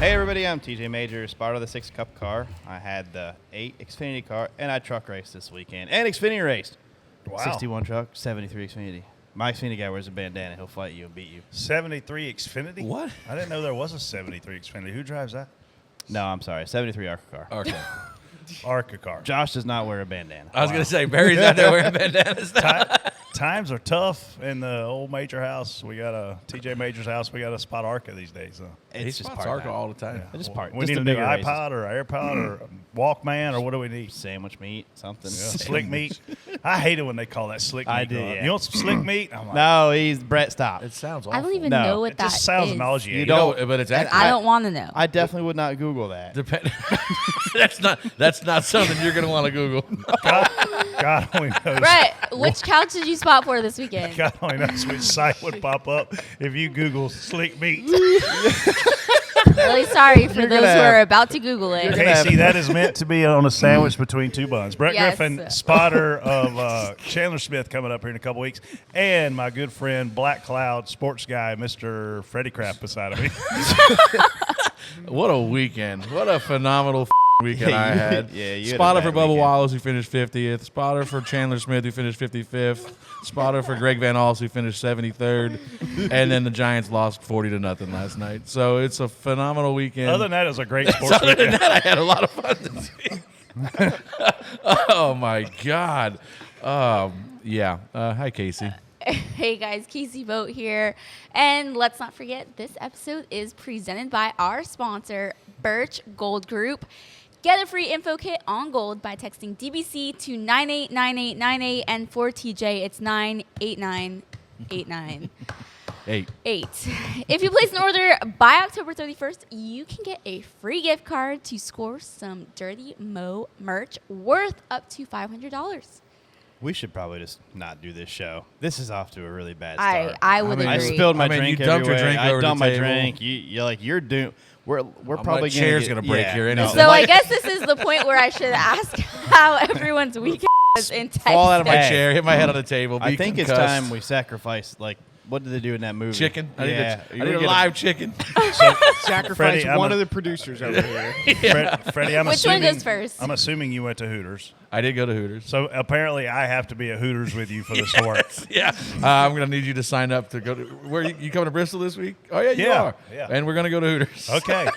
Hey everybody, I'm TJ Major, spotter of the 6 Cup car. I had the 8 Xfinity car, and I truck raced this weekend. And Xfinity raced. Wow. 61 truck, 73 Xfinity. My Xfinity guy wears a bandana. He'll fight you and beat you. 73 Xfinity? What? I didn't know there was a 73 Xfinity. Who drives that? No, I'm sorry, 73 ARCA car. Okay. ARCA car. Josh does not wear a bandana. I was going to say, Barry's out there wearing bandanas now. Times are tough in the old Major house. We got a TJ Major's house. We got a spot ARCA these days. So. He It's just spots part ARCA of that. all the time. It's just part. We just need the a new bigger races. iPod or AirPod or Walkman or what do we need? Sandwich meat, something. Yeah, slick meat. I hate it when they call that slick meat. I do, dog. yeah. You want some slick meat? I'm like, No, he's Brett. Stop. It sounds awful. I don't even No. know what it that just sounds is. nauseating. You No, but it's And accurate. I don't want to know. I definitely would not Google that. That's not something you're going to want to Google. God only knows. Brett, which couch did you spot for this weekend? God only knows which site would pop up if you Google slick meat. Really sorry for You're those gonna who are have- about to Google it. Casey, that is meant to be on a sandwich between two buns. Brett Yes. Griffin, spotter of Chandler Smith, coming up here in a couple weeks, and my good friend Black Cloud sports guy, Mr. Freddie Kraft, beside of me. What a weekend. What a phenomenal weekend I had. Yeah, you had a Spotter bad for Bubba weekend. Wallace, who finished 50th. Spotter for Chandler Smith, who finished 55th. Spotter for Greg Van Alst, who finished 73rd. And then the Giants lost 40-0 last night. So it's a phenomenal weekend. Other than that, it was a great sports Other than weekend. that, I had a lot of fun this week. Oh, my God. Yeah. Hi, Casey. Hey guys, Casey Boat here. And let's not forget, this episode is presented by our sponsor, Birch Gold Group. Get a free info kit on gold by texting DBC to 989898, and for TJ, it's 98989. 8. If you place an order by October 31st, you can get a free gift card to score some Dirty Mo merch worth up to $500. We should probably just not do this show. This is off to a really bad I start. would I mean, I agree. spilled my I mean, drink you dumped your everywhere. drink I over the dumped my table. drink. You're doomed. We're probably My chair's gonna gonna break here anyway. So I guess this is the point where I should ask how everyone's weekend was in Texas. Fall out of my Hey. chair, hit my head on the table. I be think it's concussed. time we sacrifice. Like, what did they do in that movie? Chicken. I Yeah, need a live chicken. Sacrifice Freddie, I'm one a- of the producers over here. Freddie, I'm Which one assuming, goes first? I'm assuming you went to Hooters. I did go to Hooters. So apparently I have to be at Hooters with you for this to work. Yeah. I'm going to need you to sign up to go to. Where you coming to Bristol this week? Oh, yeah, you Yeah, are. yeah. And we're going to go to Hooters. Okay.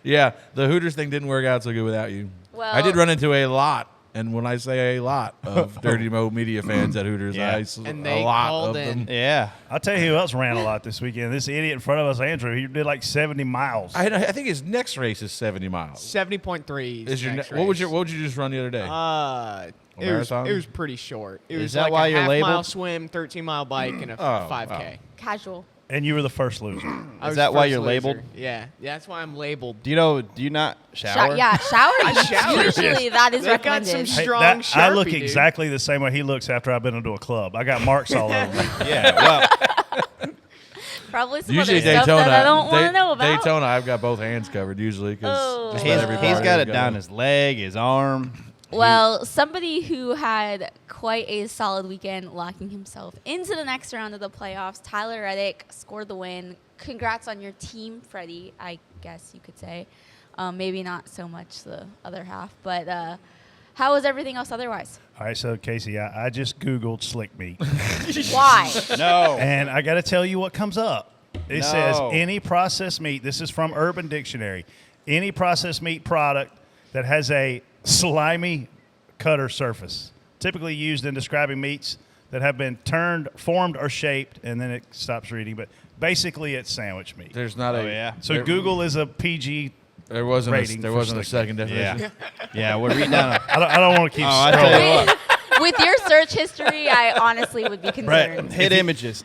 Yeah. The Hooters thing didn't work out so good without you. Well- I did run into a lot. And when I say a lot of Dirty Mo Media fans at Hooters, Yeah. And a they lot called of them. in. Yeah. I'll tell you who else ran a lot this weekend. This idiot in front of us, Andrew, he did like 70 miles. I think his next race is 70 miles. 70.3 Is your next what would race. you just run the other day? It was marathon? pretty short. It Is was that like why a you're half-mile labeled? swim, 13-mile bike, and a Oh, 5K. Casual. And you were the first loser. I was that why first you're loser. labeled? Yeah, that's why I'm labeled. Do you not shower? Shower. shower. Usually that is They've got some recommended. strong I Sharpie, look dude. exactly the same way he looks after I've been into a club. I got marks all over me. Yeah. Well, Probably some Usually other stuff Daytona. that I don't want to know about. Daytona, I've got both hands covered usually because Oh. he's got it down his leg, his arm. Well, somebody who had quite a solid weekend locking himself into the next round of the playoffs, Tyler Reddick, scored the win. Congrats on your team, Freddie, I guess you could say. Maybe not so much the other half, but how was everything else otherwise? All right, so Casey, I just Googled slick meat. Why? No. And I got to tell you what comes up. It No. says any processed meat, this is from Urban Dictionary, any processed meat product that has a slimy cutter surface, typically used in describing meats that have been turned, formed, or shaped, and then it stops reading. But basically, it's sandwich meat. There's not Oh, yeah. So there, Google is a PG. There wasn't rating there for wasn't a slick second definition. Yeah. Yeah, we're reading down. I don't want to keep. Oh, I tell you scrolling. what. With your search history, I honestly would be concerned. Hit images.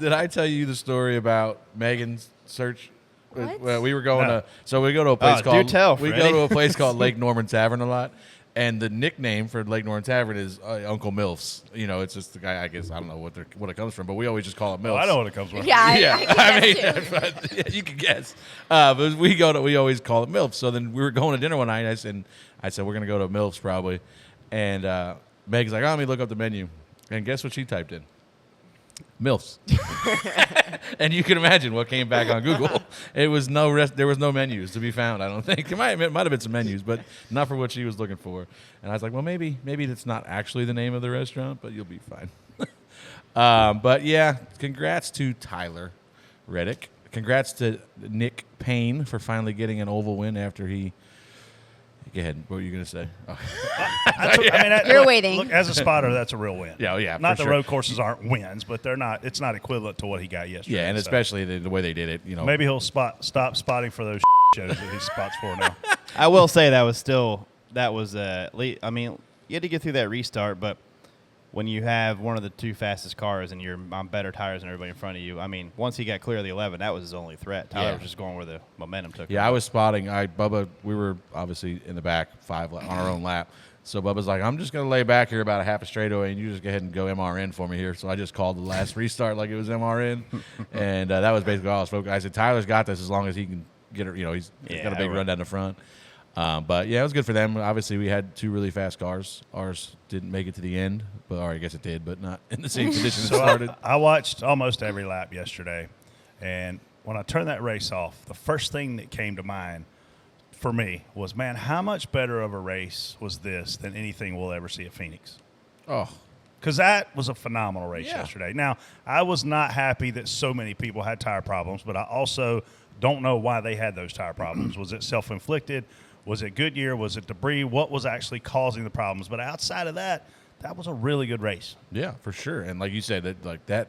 Did I tell you the story about Megan's search? What? Well, we were going No. so we go to a place do called tell, we go Freddie. to a place called Lake Norman Tavern a lot, and the nickname for Lake Norman Tavern is Uncle Milf's. You know, it's just the guy. I guess I don't know what it comes from, but we always just call it Milf's. Oh, I know what it comes from. Yeah, I I mean, guess too. but, yeah, you can guess. But we always call it MILF. So then we were going to dinner one night. And I said we're gonna go to MILF's probably, and Meg's like, oh, let me look up the menu, and guess what she typed in? MILFs. And you can imagine what came back on Google. It was there was no menus to be found, I don't think. It might have been some menus, but not for what she was looking for. And I was like, well, maybe that's not actually the name of the restaurant, but you'll be fine. But yeah, congrats to Tyler Reddick. Congrats to Nick Payne for finally getting an oval win after he. Go ahead. What were you going to say? Oh. You're waiting. Look, as a spotter, that's a real win. Yeah. Not for the sure. road courses aren't wins, but they're not. It's not equivalent to what he got yesterday. Yeah, and so. especially the way they did it. Maybe he'll stop spotting for those shows that he spots for now. I will say I mean, you had to get through that restart, but when you have one of the two fastest cars and you're on better tires than everybody in front of you, I mean, once he got clear of the 11, that was his only threat. Tyler was just going where the momentum took him. Yeah, I was spotting. Bubba, we were obviously in the back 5 on our own lap. So Bubba's like, I'm just going to lay back here about a half a straightaway, and you just go ahead and go MRN for me here. So I just called the last restart like it was MRN, and that was basically all I was focused. I said, Tyler's got this as long as he can get it. He's got a big run down the front. But yeah, it was good for them. Obviously, we had 2 really fast cars. Ours didn't make it to the end, or I guess it did, but not in the same condition it started. I watched almost every lap yesterday, and when I turned that race off, the first thing that came to mind for me was, man, how much better of a race was this than anything we'll ever see at Phoenix? Oh, Because that was a phenomenal race Yeah. yesterday. Now, I was not happy that so many people had tire problems, but I also don't know why they had those tire problems. Was it self-inflicted? Was it Goodyear? Was it debris? What was actually causing the problems? But outside of that, that was a really good race. yeah, for sure. And like you said, that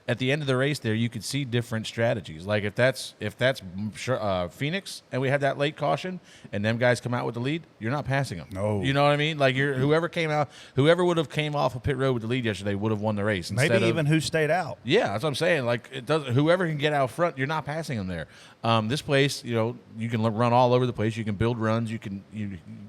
at the end of the race there, you could see different strategies. Like if that's Phoenix and we had that late caution and them guys come out with the lead, you're not passing them. No. You know what I mean? Like whoever would have came off of pit road with the lead yesterday would have won the race. Maybe even who stayed out. Yeah, that's what I'm saying. Like whoever can get out front, you're not passing them there. This place, you can run all over the place. You can build runs. You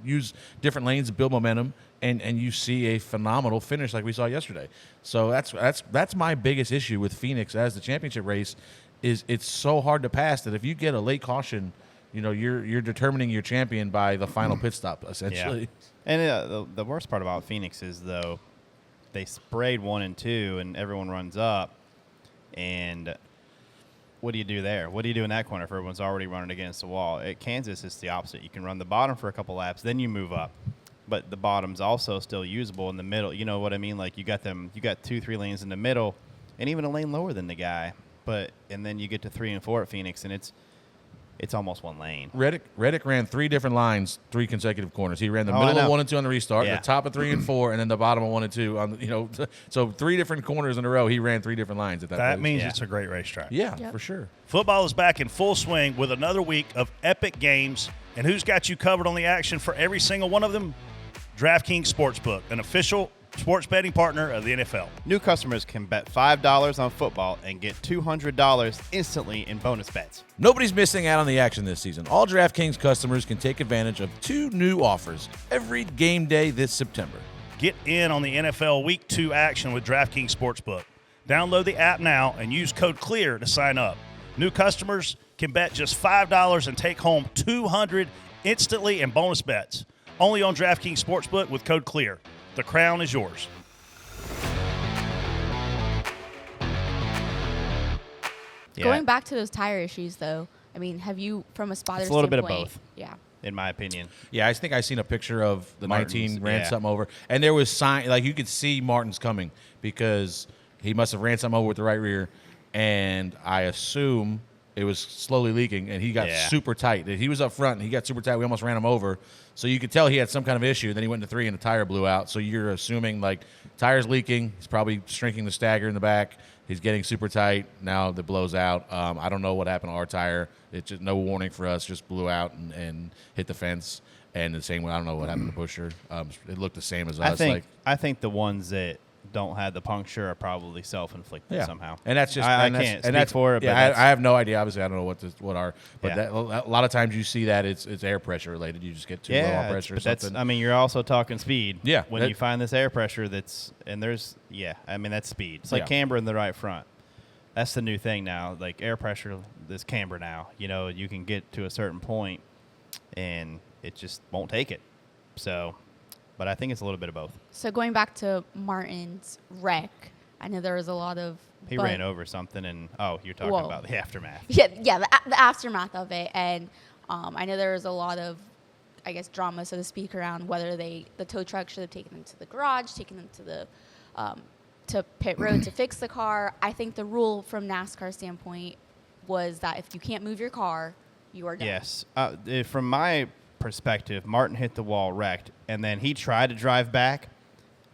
use different lanes to build momentum, and you see a phenomenal finish like we saw yesterday. So that's my biggest issue with Phoenix as the championship race is it's so hard to pass that if you get a late caution, you're determining your champion by the final pit stop essentially. Yeah. And the worst part about Phoenix is, though, they sprayed 1 and 2, and everyone runs up. And what do you do there? What do you do in that corner if everyone's already running against the wall? At Kansas, it's the opposite. You can run the bottom for a couple laps, then you move up. But the bottom's also still usable in the middle. You know what I mean? Like you got 2-3 lanes in the middle, and even a lane lower than the guy. And then you get to 3 and 4 at Phoenix, and it's almost 1 lane. Reddick ran 3 different lines, 3 consecutive corners. He ran the I middle of know. 1 and 2 on the restart, Yeah. the top of 3 and 4, and then the bottom of 1 and 2 on so 3 different corners in a row. He ran 3 different lines at that. That place. means Yeah. it's a great racetrack. Yeah, Yep. for sure. Football is back in full swing with another week of epic games. And who's got you covered on the action for every single one of them? DraftKings Sportsbook, an official sports betting partner of the NFL. New customers can bet $5 on football and get $200 instantly in bonus bets. Nobody's missing out on the action this season. All DraftKings customers can take advantage of 2 new offers every game day this September. Get in on the NFL Week 2 action with DraftKings Sportsbook. Download the app now and use code CLEAR to sign up. New customers can bet just $5 and take home $200 instantly in bonus bets. Only on DraftKings Sportsbook with code CLEAR. The crown is yours. Yeah, Going back to those tire issues, though, I mean, have you, from a spotter It's a little bit of standpoint- both. Yeah. in my opinion. Yeah, I think I seen a picture of the Martin's, 19 ran yeah. something over, and there was sign like you could see Martin's coming because he must have ran something over with the right rear, and I assume it was slowly leaking, and he got Yeah. super tight. He was up front, and he got super tight. We almost ran him over, so you could tell he had some kind of issue. Then he went to 3, and the tire blew out. So you're assuming like tire's leaking. He's probably shrinking the stagger in the back. He's getting super tight. Now that blows out. I don't know what happened to our tire. It just no warning for us. Just blew out and hit the fence. And the same way, I don't know what happened to Busher. It looked the same as us. I think the ones that don't have the puncture are probably self-inflicted somehow. And that's just I and that's, can't and speak that's, for it. Yeah, but that's- I have no idea. Obviously, I don't know what are. But Yeah. that, a lot of times you see that it's air pressure related. You just get too low on yeah, pressure or but that's. something. I mean, you're also talking speed. Yeah, When that- you find this air pressure, that's I mean that's speed. It's like Yeah. camber in the right front. That's the new thing now. Like air pressure, this camber now. You know, you can get to a certain point, and it just won't take it. So, but I think it's a little bit of both. So going back to Martin's wreck, I know there was a lot of He But- ran over something, and you're talking Whoa. about the aftermath. Yeah, the aftermath of it, and I know there was a lot of, I guess, drama, so to speak, around whether the tow truck should have taken them to the garage, taken them to the to pit road to fix the car. I think the rule from NASCAR standpoint was that if you can't move your car, you are done. Yes. From my perspective, Martin hit the wall, wrecked, and then he tried to drive back,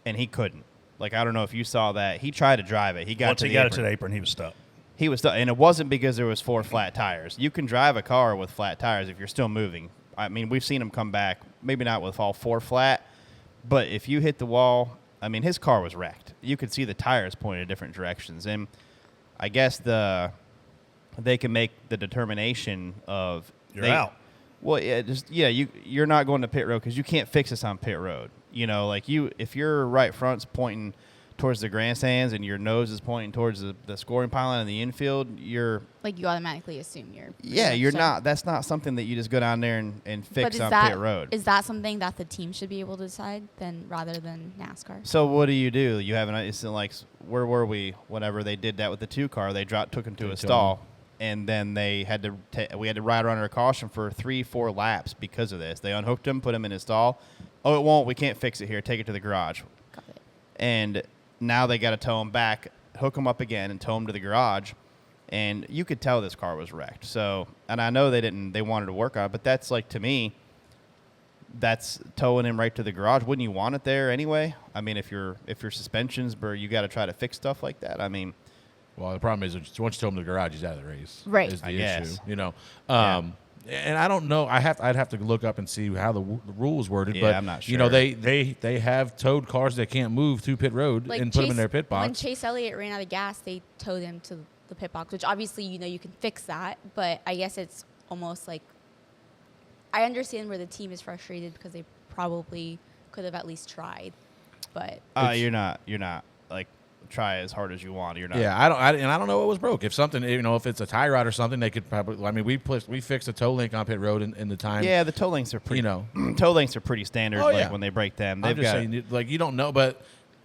and he couldn't. Like, I don't know if you saw that. He tried to drive it. Once he got it to the apron, he was stuck. He was stuck, and it wasn't because there was 4 flat tires. You can drive a car with flat tires if you're still moving. I mean, we've seen him come back, maybe not with all 4 flat, but if you hit the wall, I mean, his car was wrecked. You could see the tires pointed in different directions, and I guess they can make the determination of You're out. Well, you're not going to pit road because you can't fix this on pit road. You know, like if your right front's pointing towards the grandstands and your nose is pointing towards the scoring pylon in the infield, you're Like, you automatically assume you're. you're not. That's not something that you just go down there and fix on pit road. Is that something that the team should be able to decide rather than NASCAR? So what do? You have it's like, where were we? Whenever they did that with the 2 car, they took him to a stall, and then they had to we had to ride under a caution for 3-4 laps because of this. They unhooked him, put him in his stall. Oh, it won't. We can't fix it here. Take it to the garage. Got it. And now they got to tow him back, hook him up again, and tow him to the garage. And you could tell this car was wrecked. So, and I know they wanted to work on it, but that's like, to me, that's towing him right to the garage. Wouldn't you want it there anyway? I mean, if your suspension's, you got to try to fix stuff like that. I mean, Well, the problem is once you tow him to the garage, he's out of the race. Right. Is the I issue. guess. You know. Yeah. And I don't know. I'd have to look up and see how the rules worded. Yeah, but I'm not You know, sure. they have towed cars that can't move to pit road Like, and put them in their pit box. When Chase Elliott ran out of gas, they towed him to the pit box, which obviously, you can fix that. But I guess it's almost like, I understand where the team is frustrated because they probably could have at least tried. But you're not like, try as hard as you want. You're not. Yeah, I don't know what was broke. If something, if it's a tie rod or something, they could probably. I mean, we fixed a tow link on pit road in the time. Yeah, the tow links are pretty. Tow links are pretty standard. Oh, yeah. Like when they break them, I'm they've just got. saying, like, you don't know, but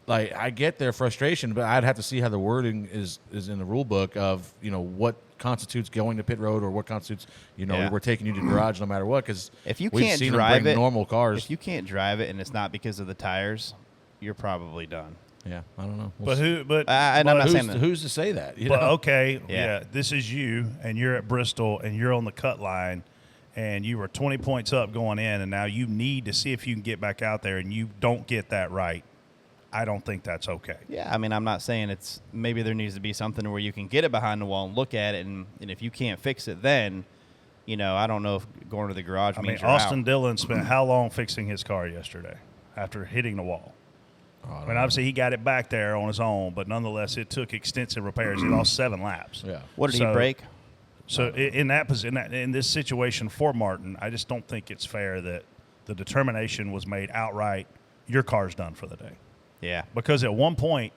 like, I get their frustration, but I'd have to see how the wording is in the rule book of what constitutes going to pit road or what constitutes Yeah. we're taking you to the garage no matter what, because If you we've can't seen drive them bring it, normal cars. If you can't drive it and it's not because of the tires, you're probably done. Yeah, I don't know. But who? But And I'm not saying that. Who's to say that? But okay, Yeah. this is you, and you're at Bristol, and you're on the cut line, and you were 20 points up going in, and now you need to see if you can get back out there, and you don't get that right. I don't think that's okay. Yeah, I mean, I'm not saying it's maybe there needs to be something where you can get it behind the wall and look at it, and if you can't fix it, then I don't know if going to the garage I means mean, you're Austin out. Dillon spent how long fixing his car yesterday after hitting the wall? I don't I mean, know. obviously he got it back there on his own, but nonetheless, it took extensive repairs. He lost 7 laps. Yeah. What did So- he break? So in this situation for Martin, I just don't think it's fair that the determination was made outright. Your car's done for the day, Yeah. because at one point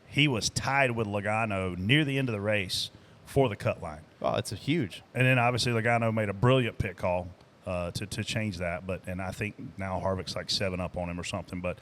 he was tied with Logano near the end of the race for the cut line, Well, it's a huge. and then obviously Logano made a brilliant pit call to change that. And I think now Harvick's like 7 up on him or something. But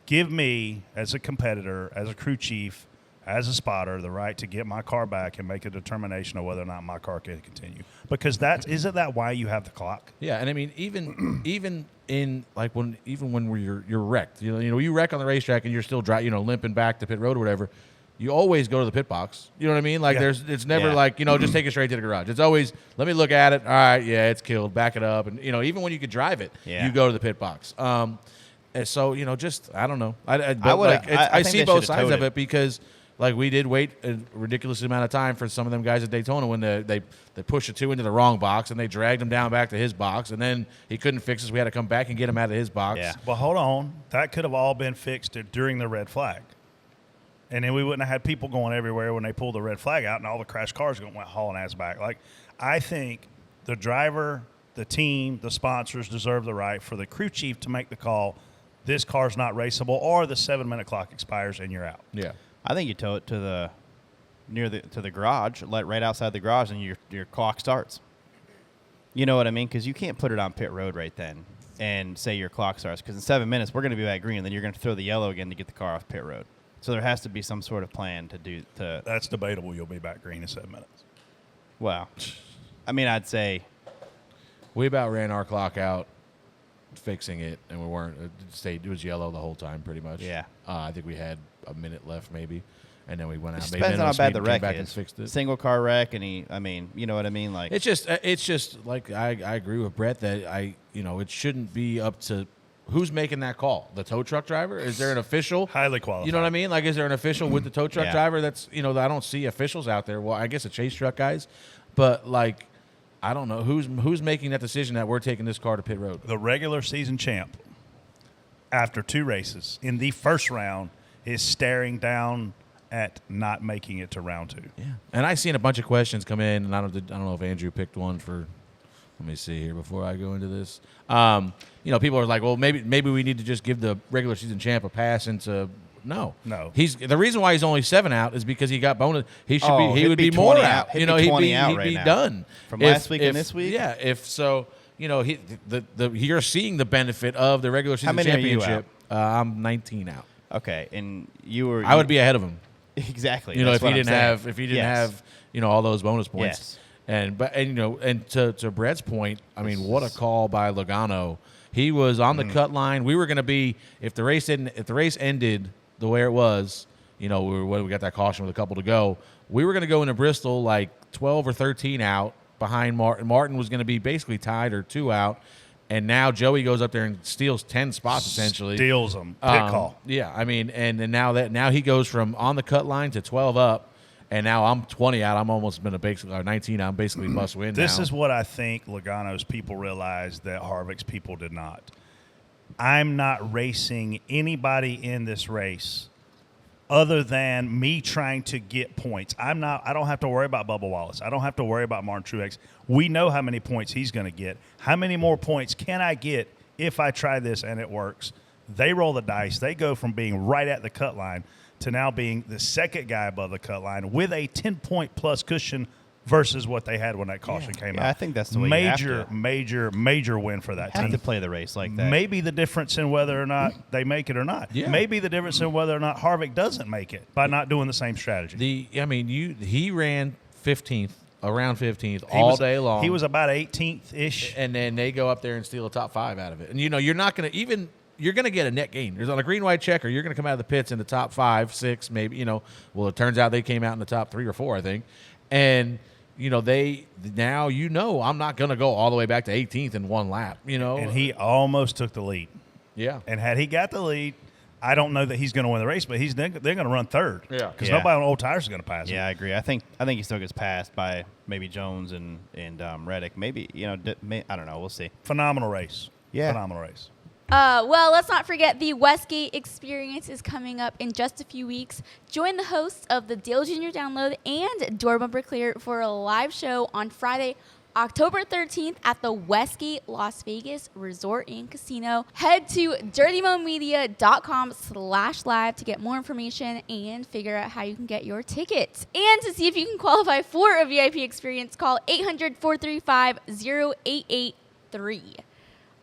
give me, as a competitor, as a crew chief, as a spotter, the right to get my car back and make a determination of whether or not my car can continue. Because isn't that why you have the clock? Yeah, and I mean, even in like when you're wrecked, you wreck on the racetrack and you're still limping back to pit road or whatever. You always go to the pit box. You know what I mean? Like Yeah. it's never Yeah. like just take it straight to the garage. It's always let me look at it. All right, yeah, it's killed. Back it up, and even when you could drive it, Yeah. you go to the pit box. And so just I don't know. I think see they both should've sides towed of it. it because. Like, we did wait a ridiculous amount of time for some of them guys at Daytona when they pushed the 2 into the wrong box and they dragged him down back to his box, and then he couldn't fix us. We had to come back and get him out of his box. Yeah. Well, hold on. That could have all been fixed during the red flag. And then we wouldn't have had people going everywhere when they pulled the red flag out and all the crashed cars went hauling ass back. Like, I think the driver, the team, the sponsors deserve the right for the crew chief to make the call, this car's not raceable, or the 7-minute clock expires and you're out. Yeah. I think you tow it to the garage, right outside the garage, and your clock starts. You know what I mean? Because you can't put it on pit road right then and say your clock starts. Because in 7 minutes we're going to be back green, and then you're going to throw the yellow again to get the car off pit road. So there has to be some sort of plan to do to. That's debatable. You'll be back green in 7 minutes. Well, I mean, I'd say We about ran our clock out fixing it, and we weren't. It was yellow the whole time, pretty much. Yeah. I think we had a minute left, maybe, and then we went it out. just made depends on how minimum bad speed the and came wreck back and is. fixed it. Single car wreck, and I mean, you know what I mean? Like It's just like I agree with Brett that it shouldn't be up to who's making that call. The tow truck driver? Is there an official? Highly qualified. You know what I mean? Like, is there an official with the tow truck Yeah. driver? That's I don't see officials out there. Well, I guess the chase truck guys, but like, I don't know who's making that decision that we're taking this car to pit road. The regular season champ, after 2 races, in the first round, is staring down at not making it to round 2. Yeah, and I seen a bunch of questions come in, and I don't know if Andrew picked one for. Let me see here before I go into this. People are like, well, maybe we need to just give the regular season champ a pass into. No. He's the reason why he's only 7 out is because he got bonus. He should be. He he'd would be be more 20 out. out. He'd You know, be he'd 20 be out he'd right be now. done From last week and this week? Yeah. If so, you're seeing the benefit of the regular season many are you championship. I'm 19 out. okay, and you were. I would be ahead of him. exactly. You know, that's if he what I'm didn't saying. have Yes. all those bonus points. Yes. And to Brett's point, I mean, what a call by Logano. He was on the cut line. We were going to be if the race ended the way it was. We got that caution with a couple to go. We were going to go into Bristol like 12 or 13 out behind Martin. Martin was going to be basically tied or 2 out. And now Joey goes up there and steals 10 spots essentially. Steals them. Pit call. Yeah, I mean, and now he goes from on the cut line to 12 up, and now I'm 20 out. I'm almost been or 19 out. I'm basically must win. This now. is what I think Logano's people realized that Harvick's people did not. I'm not racing anybody in this race other than me trying to get points. I don't have to worry about Bubba Wallace. I don't have to worry about Martin Truex. We know how many points he's going to get. How many more points can I get if I try this and it works? They roll the dice. They go from being right at the cut line to now being the second guy above the cut line with a 10-point plus cushion versus what they had when that caution came out. I think that's the way you have to. Major win for that Have team. to play the race like that. Maybe the difference in whether or not they make it or not. Yeah. Maybe the difference in whether or not Harvick doesn't make it by not doing the same strategy. He ran 15th, around 15th all day long. He was about 18th-ish. and then they go up there and steal a top 5 out of it. And you're not going to you're going to get a net gain. There's on a green white checker. You're going to come out of the pits in the top 5, 6, maybe. Well, it turns out they came out in the top 3 or 4, I think. And I'm not going to go all the way back to 18th in one lap. And he almost took the lead. Yeah. And had he got the lead, I don't know that he's going to win the race, but they're going to run third. Yeah. Because Yeah. nobody on old tires is going to pass him. Yeah, I agree. I think he still gets passed by maybe Jones and Reddick. Maybe I don't know. We'll see. Phenomenal race. Yeah. Phenomenal race. Well, let's not forget the Westgate Experience is coming up in just a few weeks. Join the hosts of the Dale Jr. Download and Door Bumper Clear for a live show on Friday, October 13th at the Westgate Las Vegas Resort and Casino. Head to dirtymomedia.com/live to get more information and figure out how you can get your tickets. And to see if you can qualify for a VIP experience, call 800-435-0883.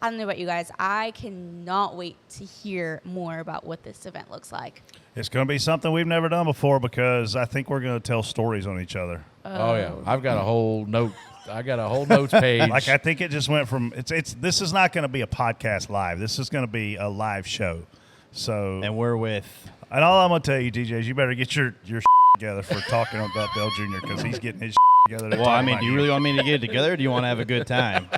I don't know about you guys. I cannot wait to hear more about what this event looks like. It's going to be something we've never done before because I think we're going to tell stories on each other. Oh, yeah. I've got a whole note. I got a whole notes page. Like, I think it just went from this is not going to be a podcast live. This is going to be a live show. So, And we're with. and all I'm going to tell you, DJ, is you better get your together for talking about Dale Jr. because he's getting his together. Well, I mean, do you really want me to get it together, or do you want to have a good time?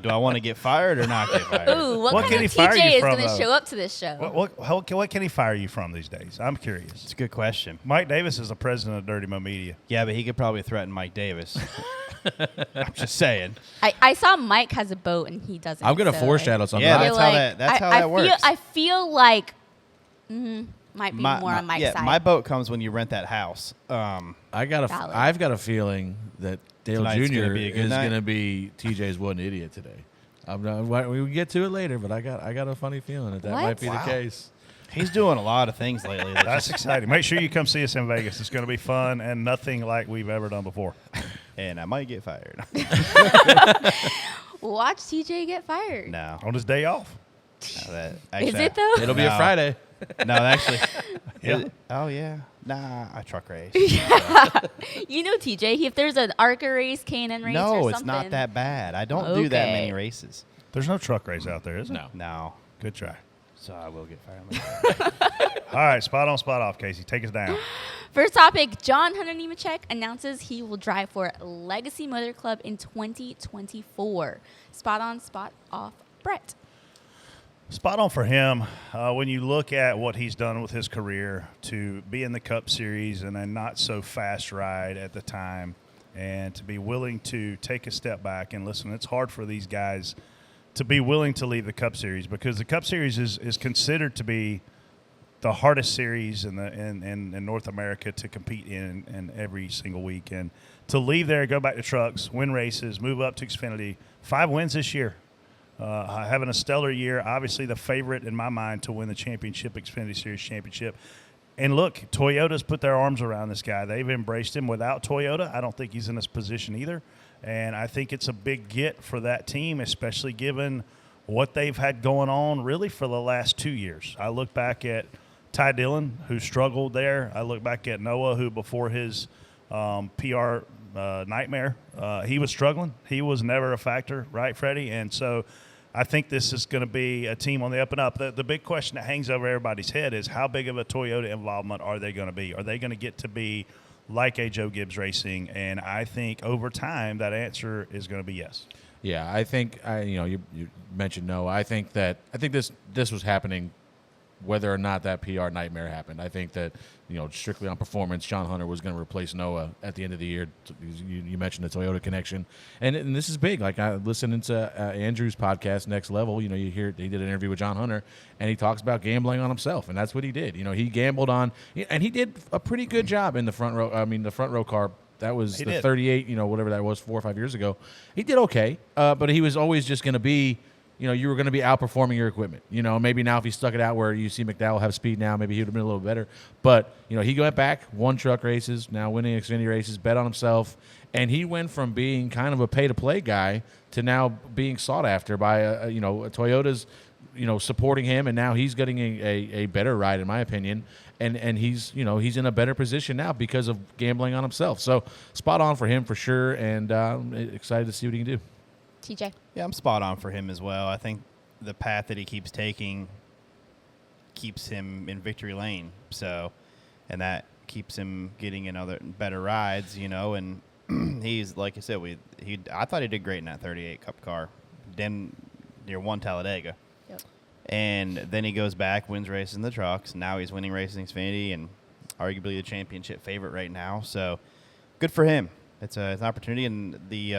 Do I want to get fired or not get fired? Ooh, what What kind can of he fire TJ you is from, going to though? show up to this show? What can he fire you from these days? I'm curious. It's a good question. Mike Davis is the president of Dirty Mo Media. Yeah, but he could probably threaten Mike Davis. I'm just saying. I saw Mike has a boat and he doesn't. I'm going to so, foreshadow something. Yeah, I that's feel how like- that's how I that works. I feel like might be more on Mike's side. my boat comes when you rent that house. Valid. I've got a feeling that Dale Tonight's Jr. gonna be a good is night. going to be TJ's one idiot today. We will get to it later, but I got a funny feeling that What? might be Wow. the case. He's doing a lot of things lately. That's exciting. Make sure you come see us in Vegas. It's going to be fun and nothing like we've ever done before. And I might get fired. Watch TJ get fired. No. On his day off. That, Is it though? It'll be a No. Friday. No, actually. Yeah. Oh, yeah. Nah, I truck race. You know, TJ, if there's an ARCA race, K&N race, or No, something. it's not that bad. I don't do that many Okay. races. There's no truck race out there, is there? No. No. Good try. So I will get fired. All right, spot on, spot off, Casey. Take us down. First topic, John Hunter Nemecheck announces he will drive for Legacy Motor Club in 2024. Spot on, spot off, Brett. Spot on for him. When you look at what he's done with his career, to be in the Cup Series and a not so fast ride at the time, and to be willing to take a step back and listen, it's hard for these guys to be willing to leave the Cup Series, because the Cup Series is considered to be the hardest series in North America to compete in every single week. And to leave there, go back to trucks, win races, move up to Xfinity. 5 wins this year. Having a stellar year, obviously the favorite in my mind to win the championship, Xfinity Series championship. And look, Toyota's put their arms around this guy. They've embraced him. Without Toyota, I don't think he's in this position either. And I think it's a big get for that team, especially given what they've had going on really for the last 2 years. I look back at Ty Dillon, who struggled there. I look back at Noah, who before his PR nightmare, he was struggling. He was never a factor, right, Freddie? And so I think this is going to be a team on the up and up. The big question that hangs over everybody's head is, how big of a Toyota involvement are they going to be? Are they going to get to be like a Joe Gibbs Racing? And I think over time that answer is going to be yes. Yeah, I think you mentioned Noah. I think this was happening whether or not that PR nightmare happened. I think that, strictly on performance, John Hunter was going to replace Noah at the end of the year. You mentioned the Toyota connection. And this is big. Like, I listened to Andrew's podcast, Next Level. You hear he did an interview with John Hunter, and he talks about gambling on himself, and that's what he did. He gambled on – and he did a pretty good job in the front row. I mean, the front row car – that was he the did. 38, whatever that was, 4 or 5 years ago. He did okay, but he was always just going to be – you were going to be outperforming your equipment. Maybe now if he stuck it out where you see McDowell have speed now, maybe he would have been a little better. But, he went back, won truck races, now winning Xfinity races, bet on himself. And he went from being kind of a pay-to-play guy to now being sought after by, Toyota's, supporting him. And now he's getting a better ride, in my opinion. And he's, he's in a better position now because of gambling on himself. So spot on for him for sure. And excited to see what he can do. TJ. Yeah, I'm spot on for him as well. I think the path that he keeps taking keeps him in victory lane. So, and that keeps him getting in other better rides, and he's, like I said, I thought he did great in that 38 Cup car. Then near one Talladega. Yep. And then he goes back, wins races in the trucks. Now he's winning races in Xfinity and arguably the championship favorite right now. So good for him. It's an opportunity, and the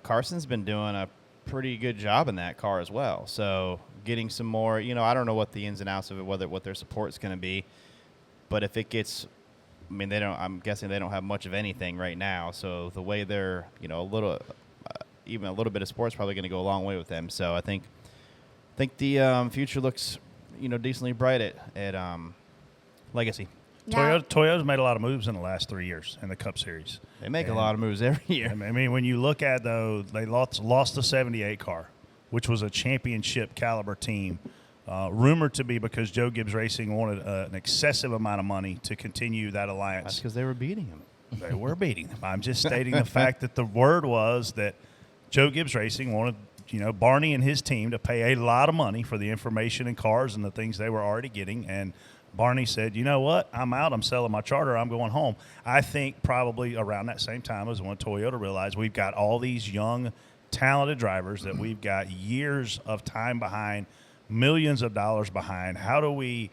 Carson's been doing a pretty good job in that car as well. So getting some more, I don't know what the ins and outs of it, what their support's going to be, but if it gets, I'm guessing they don't have much of anything right now. So the way they're, even a little bit of sport's probably going to go a long way with them. So I think the future looks, decently bright at Legacy. Now, Toyota's made a lot of moves in the last 3 years in the Cup Series. They make a lot of moves every year. When you look at, though, they lost the 78 car, which was a championship caliber team, rumored to be because Joe Gibbs Racing wanted an excessive amount of money to continue that alliance. That's because they were beating him. They were beating them. I'm just stating the fact that the word was that Joe Gibbs Racing wanted, Barney and his team to pay a lot of money for the information and cars and the things they were already getting, and Barney said, you know what, I'm out, I'm selling my charter, I'm going home. I think probably around that same time was when Toyota realized we've got all these young, talented drivers that we've got years of time behind, millions of dollars behind. How do we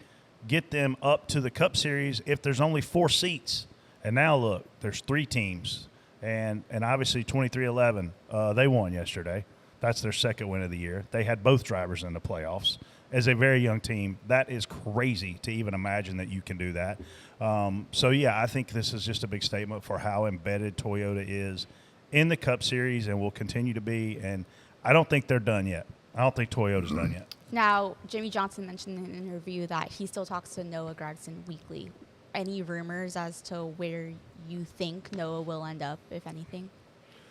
get them up to the Cup Series if there's only 4 seats? And now look, there's 3 teams. And obviously 2311, they won yesterday. That's their second win of the year. They had both drivers in the playoffs. As a very young team, that is crazy to even imagine that you can do that. I think this is just a big statement for how embedded Toyota is in the Cup Series and will continue to be. And I don't think they're done yet. I don't think Toyota's done yet. Now, Jimmy Johnson mentioned in an interview that he still talks to Noah Gragson weekly. Any rumors as to where you think Noah will end up, if anything?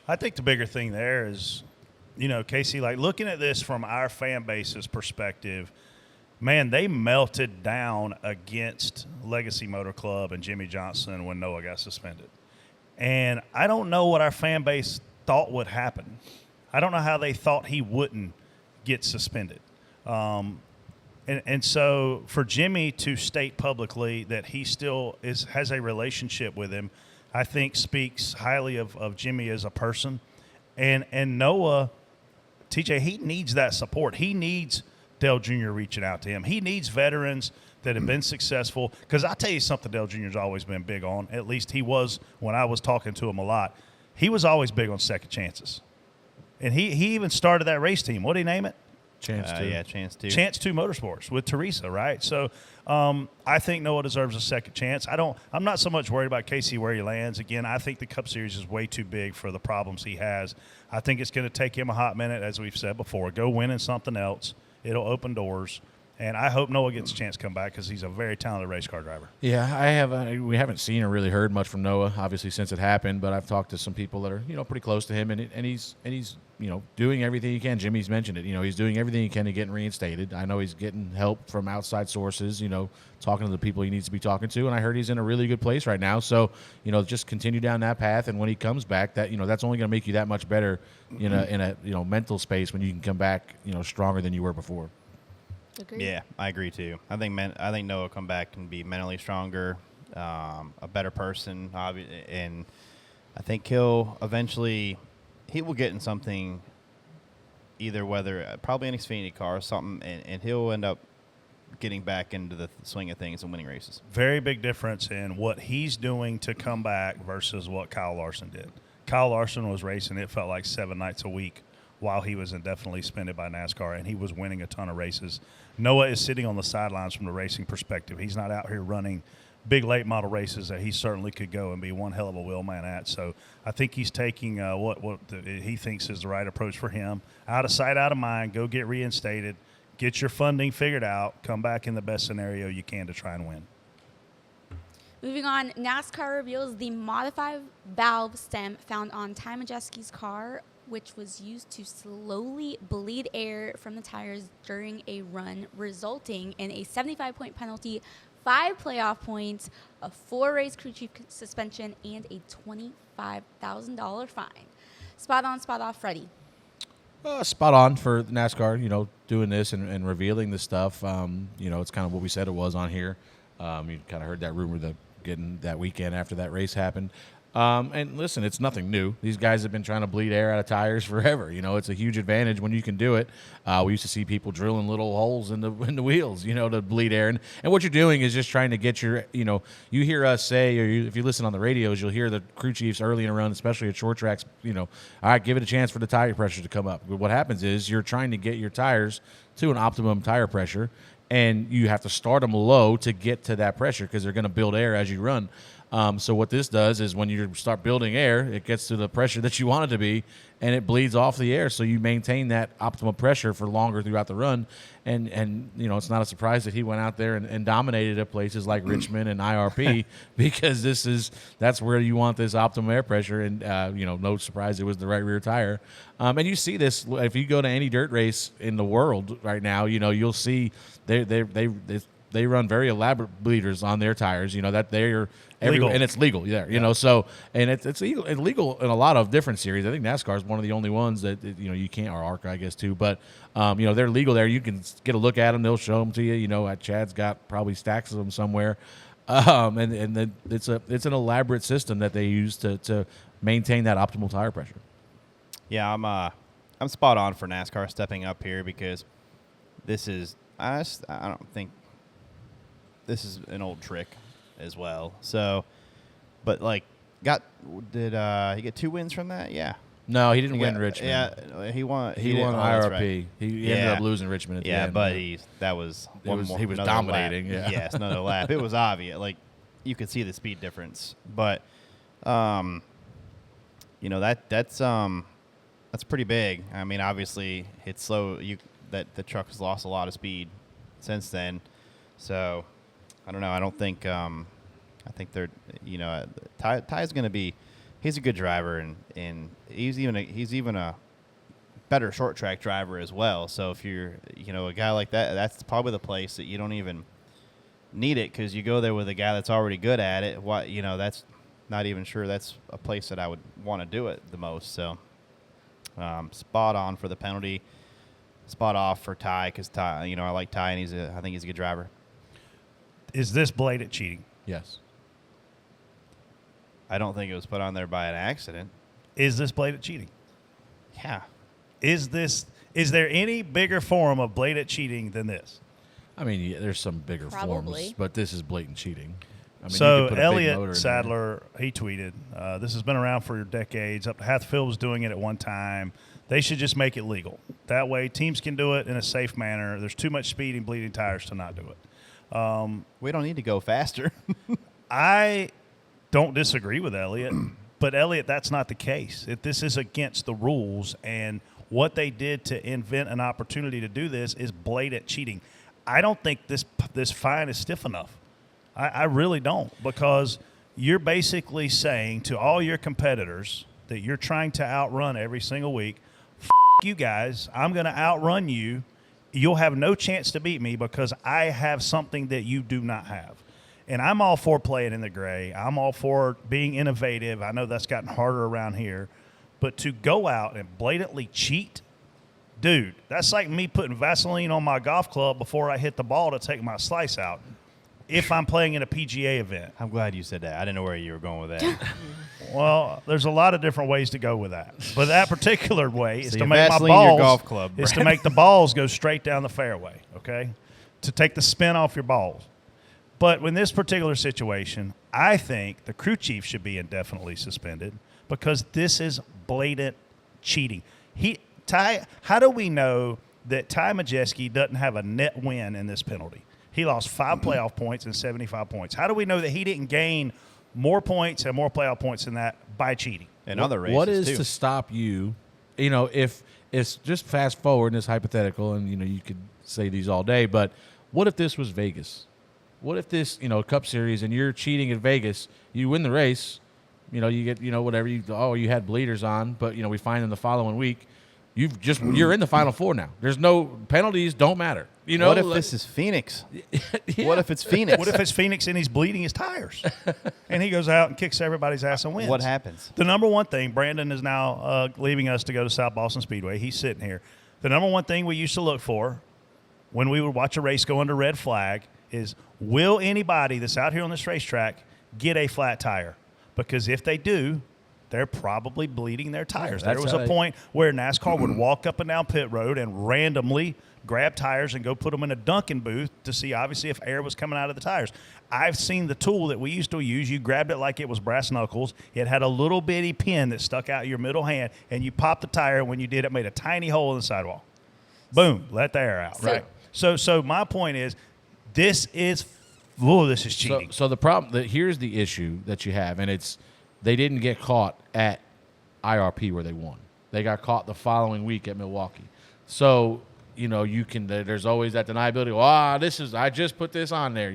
I think the bigger thing there is, Casey, like looking at this from our fan base's perspective, man, they melted down against Legacy Motor Club and Jimmy Johnson when Noah got suspended. And I don't know what our fan base thought would happen. I don't know how they thought he wouldn't get suspended. And so for Jimmy to state publicly that he still has a relationship with him, I think speaks highly of Jimmy as a person. And Noah, TJ, he needs that support. He needs Dale Jr. reaching out to him. He needs veterans that have been successful. Because I tell you something Dale Jr.'s always been big on. At least he was when I was talking to him a lot. He was always big on second chances. And he even started that race team. What did he name it? Chance 2. Yeah, Chance 2. Chance 2 Motorsports with Teresa, right? So I think Noah deserves a second chance. I'm not so much worried about Casey where he lands. Again, I think the Cup Series is way too big for the problems he has. I think it's going to take him a hot minute, as we've said before. Go winning something else. It'll open doors. And I hope Noah gets a chance to come back because he's a very talented race car driver. Yeah, we haven't seen or really heard much from Noah, obviously, since it happened. But I've talked to some people that are, pretty close to him, and he's doing everything he can. Jimmy's mentioned it. He's doing everything he can to get reinstated. I know he's getting help from outside sources. Talking to the people he needs to be talking to, and I heard he's in a really good place right now. So, just continue down that path, and when he comes back, that's only going to make you that much better in a mental space when you can come back, stronger than you were before. Agreed. Yeah, I agree too. I think Noah come back and be mentally stronger, a better person, and I think he'll eventually get in something, probably an Xfinity car or something, and he'll end up getting back into the swing of things and winning races. Very big difference in what he's doing to come back versus what Kyle Larson did. Kyle Larson was racing, it felt like 7 nights a week while he was indefinitely suspended by NASCAR, and he was winning a ton of races. Noah is sitting on the sidelines from the racing perspective. He's not out here running big late model races that he certainly could go and be one hell of a wheelman at. So I think he's taking he thinks is the right approach for him. Out of sight, out of mind, go get reinstated, get your funding figured out, come back in the best scenario you can to try and win. Moving on, NASCAR reveals the modified valve stem found on Ty Majeski's car, which was used to slowly bleed air from the tires during a run, resulting in a 75-point penalty, 5 playoff points, a 4-race crew chief suspension, and a $25,000 fine. Spot on, spot off, Freddie. Spot on for NASCAR, doing this and revealing this stuff. It's kind of what we said it was on here. You kind of heard that rumor getting that weekend after that race happened. And listen, it's nothing new. These guys have been trying to bleed air out of tires forever. It's a huge advantage when you can do it. We used to see people drilling little holes in the wheels, to bleed air. And what you're doing is just trying to get your, you hear us say, or if you listen on the radios, you'll hear the crew chiefs early in a run, especially at short tracks, all right, give it a chance for the tire pressure to come up. But what happens is you're trying to get your tires to an optimum tire pressure, and you have to start them low to get to that pressure because they're going to build air as you run. So what this does is when you start building air, it gets to the pressure that you want it to be, and it bleeds off the air. So you maintain that optimal pressure for longer throughout the run. And it's not a surprise that he went out there and dominated at places like Richmond and IRP because that's where you want this optimum air pressure. And, no surprise it was the right rear tire. And you see this if you go to any dirt race in the world right now, you'll see they run very elaborate bleeders on their tires, that they're everywhere, and it's legal there, so, and it's illegal in a lot of different series. I think NASCAR is one of the only ones that, you can't, or ARCA, I guess, too, but, they're legal there. You can get a look at them. They'll show them to you, Chad's got probably stacks of them somewhere. And it's an elaborate system that they use to maintain that optimal tire pressure. Yeah, I'm spot on for NASCAR stepping up here because this is, I don't think, this is an old trick as well. So, but did he get 2 wins from that? Yeah. No, he didn't win Richmond. Yeah, he won. He won IRP. Right. He ended up losing Richmond at the end. But he was dominating. Lap. Yeah. Yes, another lap. It was obvious. You could see the speed difference. But, that's pretty big. I mean, obviously it's slow. That the truck has lost a lot of speed since then. So. I don't know. I don't think. I think they're. Ty's going to be. He's a good driver, and he's even a better short track driver as well. So if you're, a guy like that, that's probably the place that you don't even need it, because you go there with a guy that's already good at it. That's not even sure that's a place that I would want to do it the most. So spot on for the penalty, spot off for Ty, because Ty, I like Ty, and I think he's a good driver. Is this blatant cheating? Yes. I don't think it was put on there by an accident. Is this blatant cheating? Yeah. Is there any bigger form of blatant cheating than this? I mean, yeah, there's some bigger Probably. forms, but this is blatant cheating. I mean, you So could put a big motor Elliott in there. Sadler, he tweeted, this has been around for decades. Up to half the field was doing it at one time. They should just make it legal. That way teams can do it in a safe manner. There's too much speed and bleeding tires to not do it. We don't need to go faster. I don't disagree with Elliott, but Elliott, that's not the case. If this is against the rules, and what they did to invent an opportunity to do this is blatant cheating. I don't think this fine is stiff enough. I really don't, because you're basically saying to all your competitors that you're trying to outrun every single week, you guys, I'm going to outrun you. You'll have no chance to beat me because I have something that you do not have. And I'm all for playing in the gray. I'm all for being innovative. I know that's gotten harder around here. But to go out and blatantly cheat, dude, that's like me putting Vaseline on my golf club before I hit the ball to take my slice out if I'm playing in a PGA event. I'm glad you said that. I didn't know where you were going with that. Well, there's a lot of different ways to go with that. But that particular way is So to you make my Vaseline your balls golf club, is to Brad. make the balls go straight down the fairway, okay? To take the spin off your balls. But in this particular situation, I think the crew chief should be indefinitely suspended because this is blatant cheating. How do we know that Ty Majeski doesn't have a net win in this penalty? He lost 5 playoff points and 75 points. How do we know that he didn't gain more points and more playoff points than that by cheating? And other races, What is too. to stop you? If it's just fast forward in this hypothetical, and you could say these all day, but what if this was Vegas? What if this, Cup Series, and you're cheating at Vegas, you win the race, you get, whatever you had bleeders on, but we find them the following week, you're in the Final Four now. There's no penalties, don't matter. What if this is Phoenix? Yeah. What if it's Phoenix? What if it's Phoenix and he's bleeding his tires? And he goes out and kicks everybody's ass and wins. What happens? The number one thing, Brandon is now leaving us to go to South Boston Speedway. He's sitting here. The number one thing we used to look for when we would watch a race go under red flag is, will anybody that's out here on this racetrack get a flat tire? Because if they do, they're probably bleeding their tires. Yeah, There was a point where NASCAR would walk up and down pit road and randomly grab tires and go put them in a Dunkin' booth to see, obviously, if air was coming out of the tires. I've seen the tool that we used to use. You grabbed it like it was brass knuckles. It had a little bitty pin that stuck out your middle hand, and you popped the tire, and when you did, it made a tiny hole in the sidewall. Boom, let the air out, right? So my point is, this is cheating. So the problem, here's the issue that you have, and it's they didn't get caught at IRP where they won. They got caught the following week at Milwaukee. So, there's always that deniability. I just put this on there,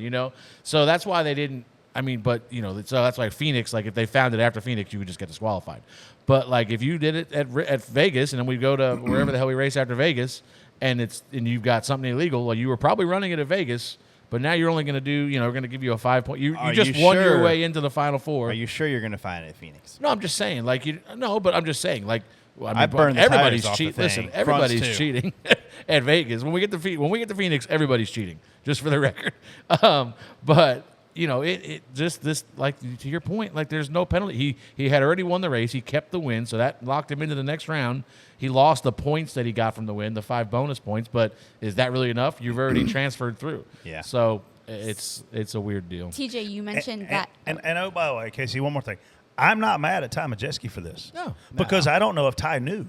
So that's why they didn't, so that's why Phoenix, like if they found it after Phoenix, you would just get disqualified. But like if you did it at Vegas and then we go to wherever the hell we race after Vegas and you've got something illegal, well, you were probably running it at Vegas. But now you're only going to do, we're going to give you a 5 point. You just won your way into the Final Four. Are you sure you're going to find it at Phoenix? No, I'm just saying. But I'm just saying. I burned the everybody's tires off the cheating. thing. Listen, everybody's Fronts, too. cheating at Vegas. When we get to Phoenix, everybody's cheating. Just for the record. But it just this, like to your point, like there's no penalty. He had already won the race. He kept the win, so that locked him into the next round. He lost the points that he got from the win, the 5 bonus points. But is that really enough? You've already transferred through. Yeah. So it's a weird deal. TJ, you mentioned that. And oh, by the way, Casey, one more thing. I'm not mad at Ty Majeski for this. No. Because I don't know if Ty knew.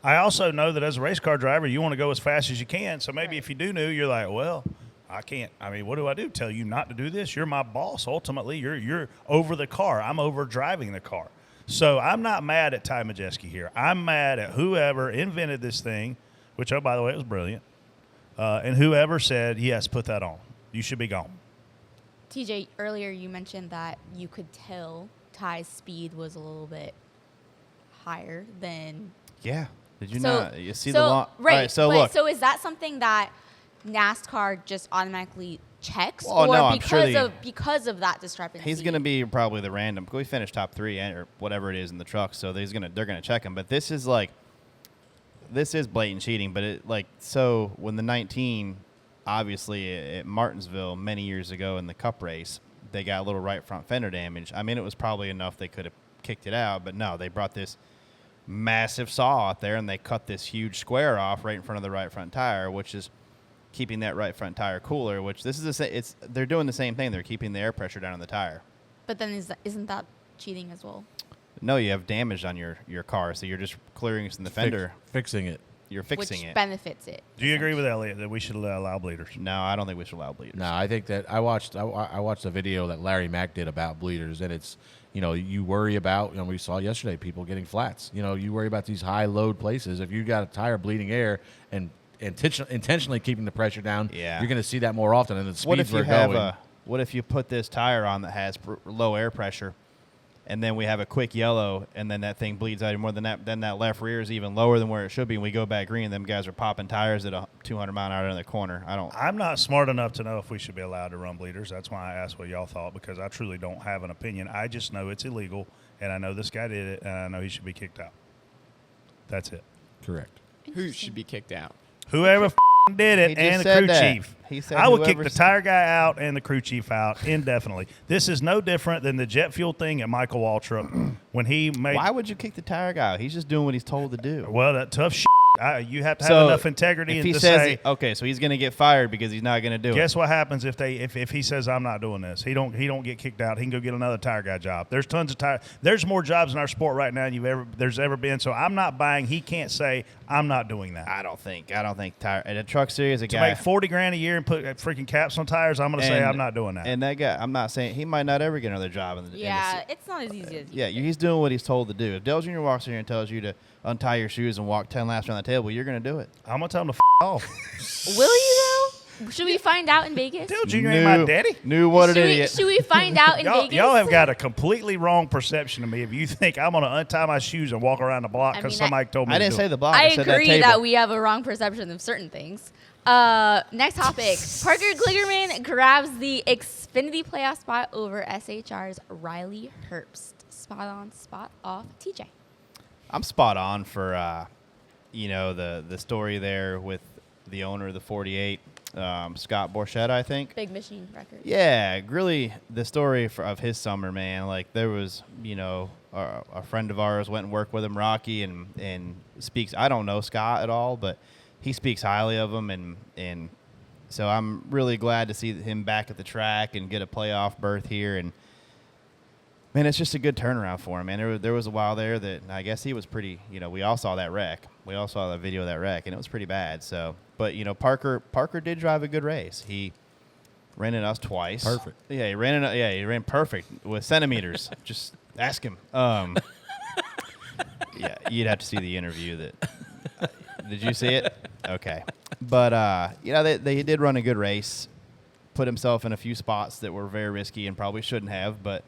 I also know that as a race car driver, you want to go as fast as you can. So maybe if you do know, you're like, well, I can't. I mean, what do I do? Tell you not to do this? You're my boss. Ultimately, you're over the car. I'm over driving the car. So I'm not mad at Ty Majeski here. I'm mad at whoever invented this thing, which, oh, by the way, it was brilliant, and whoever said, yes, put that on. You should be gone. TJ, earlier you mentioned that you could tell Ty's speed was a little bit higher than Yeah. Did you So- not? You see so, the law? Right. All right, so but, look. So is that something that NASCAR just automatically checks, Well, or no, I'm sure because of that discrepancy? He's going to be probably the random. We finished top 3 or whatever it is in the truck, so they're going to check him. But this is blatant cheating. But so when the 19, obviously at Martinsville many years ago in the Cup race, they got a little right front fender damage. I mean, it was probably enough they could have kicked it out, but no, they brought this massive saw out there and they cut this huge square off right in front of the right front tire, which is keeping that right front tire cooler. Which this is they're doing the same thing. They're keeping the air pressure down on the tire. But then isn't that cheating as well? No, you have damage on your car, so you're just clearing some the fender. Fixing it. You're fixing Which it. benefits it. Do you agree with Elliott that we should allow bleeders? No, I don't think we should allow bleeders. No, I think that I watched a video that Larry Mack did about bleeders, and it's, you worry about, we saw yesterday people getting flats. You worry about these high load places. If you've got a tire bleeding air and intentionally keeping the pressure down, Yeah. you're going to see that more often. And the What speeds if you we're have going. what if you put this tire on that has low air pressure, and then we have a quick yellow, and then that thing bleeds out even more than that? Then that left rear is even lower than where it should be, and we go back green. Them guys are popping tires at 200 mile an hour in the corner. I'm not smart enough to know if we should be allowed to run bleeders. That's why I asked what y'all thought, because I truly don't have an opinion. I just know it's illegal, and I know this guy did it, and I know he should be kicked out. That's it. Correct. Who should be kicked out? Whoever did He it just and the said crew that. chief. He said I would kick whoever the tire guy out and the crew chief out indefinitely. This is no different than the jet fuel thing at Michael Waltrip when he made. Why would you kick the tire guy out? He's just doing what he's told to do. Well, that tough shit. You have to have So, enough integrity if he to says say. okay, so he's going to get fired because he's not going to do it. Guess what happens if he says I'm not doing this? He don't get kicked out. He can go get another tire guy job. There's tons of tire. There's more jobs in our sport right now than there's ever been. So I'm not buying. He can't say I'm not doing that. I don't think tire at a truck series a To guy make $40,000 a year and put freaking caps on tires, I'm going to say I'm not doing that. And that guy, I'm not saying he might not ever get another job in the Yeah, it's not as easy as you Yeah, he's doing what he's told to do. If Dale Jr. walks in here and tells you to untie your shoes and walk 10 laps around the table, you're going to do it. I'm going to tell him to off. Will you though? Should we find out in Vegas? Dale Jr. ain't my daddy. Knew what an idiot. Should we find out in Vegas? Y'all have got a completely wrong perception of me if you think I'm going to untie my shoes and walk around the block I because mean, somebody told me I to didn't do say it. the block. I said agree that, that table. we have a wrong perception of certain things. Next topic. Parker Kligerman grabs the Xfinity playoff spot over SHR's Riley Herbst. Spot on, spot off, TJ. I'm spot on for the story there with the owner of the 48, Scott Borchetta, I think. Big machine record. Yeah, really the story of his summer, man. Like there was, a friend of ours went and worked with him, Rocky, and speaks. I don't know Scott at all, but he speaks highly of him, and so I'm really glad to see him back at the track and get a playoff berth here. And man, it's just a good turnaround for him, man. There was a while there that I guess he was pretty. We all saw that wreck. We all saw that video of that wreck, and it was pretty bad. So, but Parker did drive a good race. He ran in us twice. Perfect. Yeah, he ran perfect with centimeters. Just ask him. Yeah, you'd have to see the interview. Did you see it? Okay, but they did run a good race. Put himself in a few spots that were very risky and probably shouldn't have, but.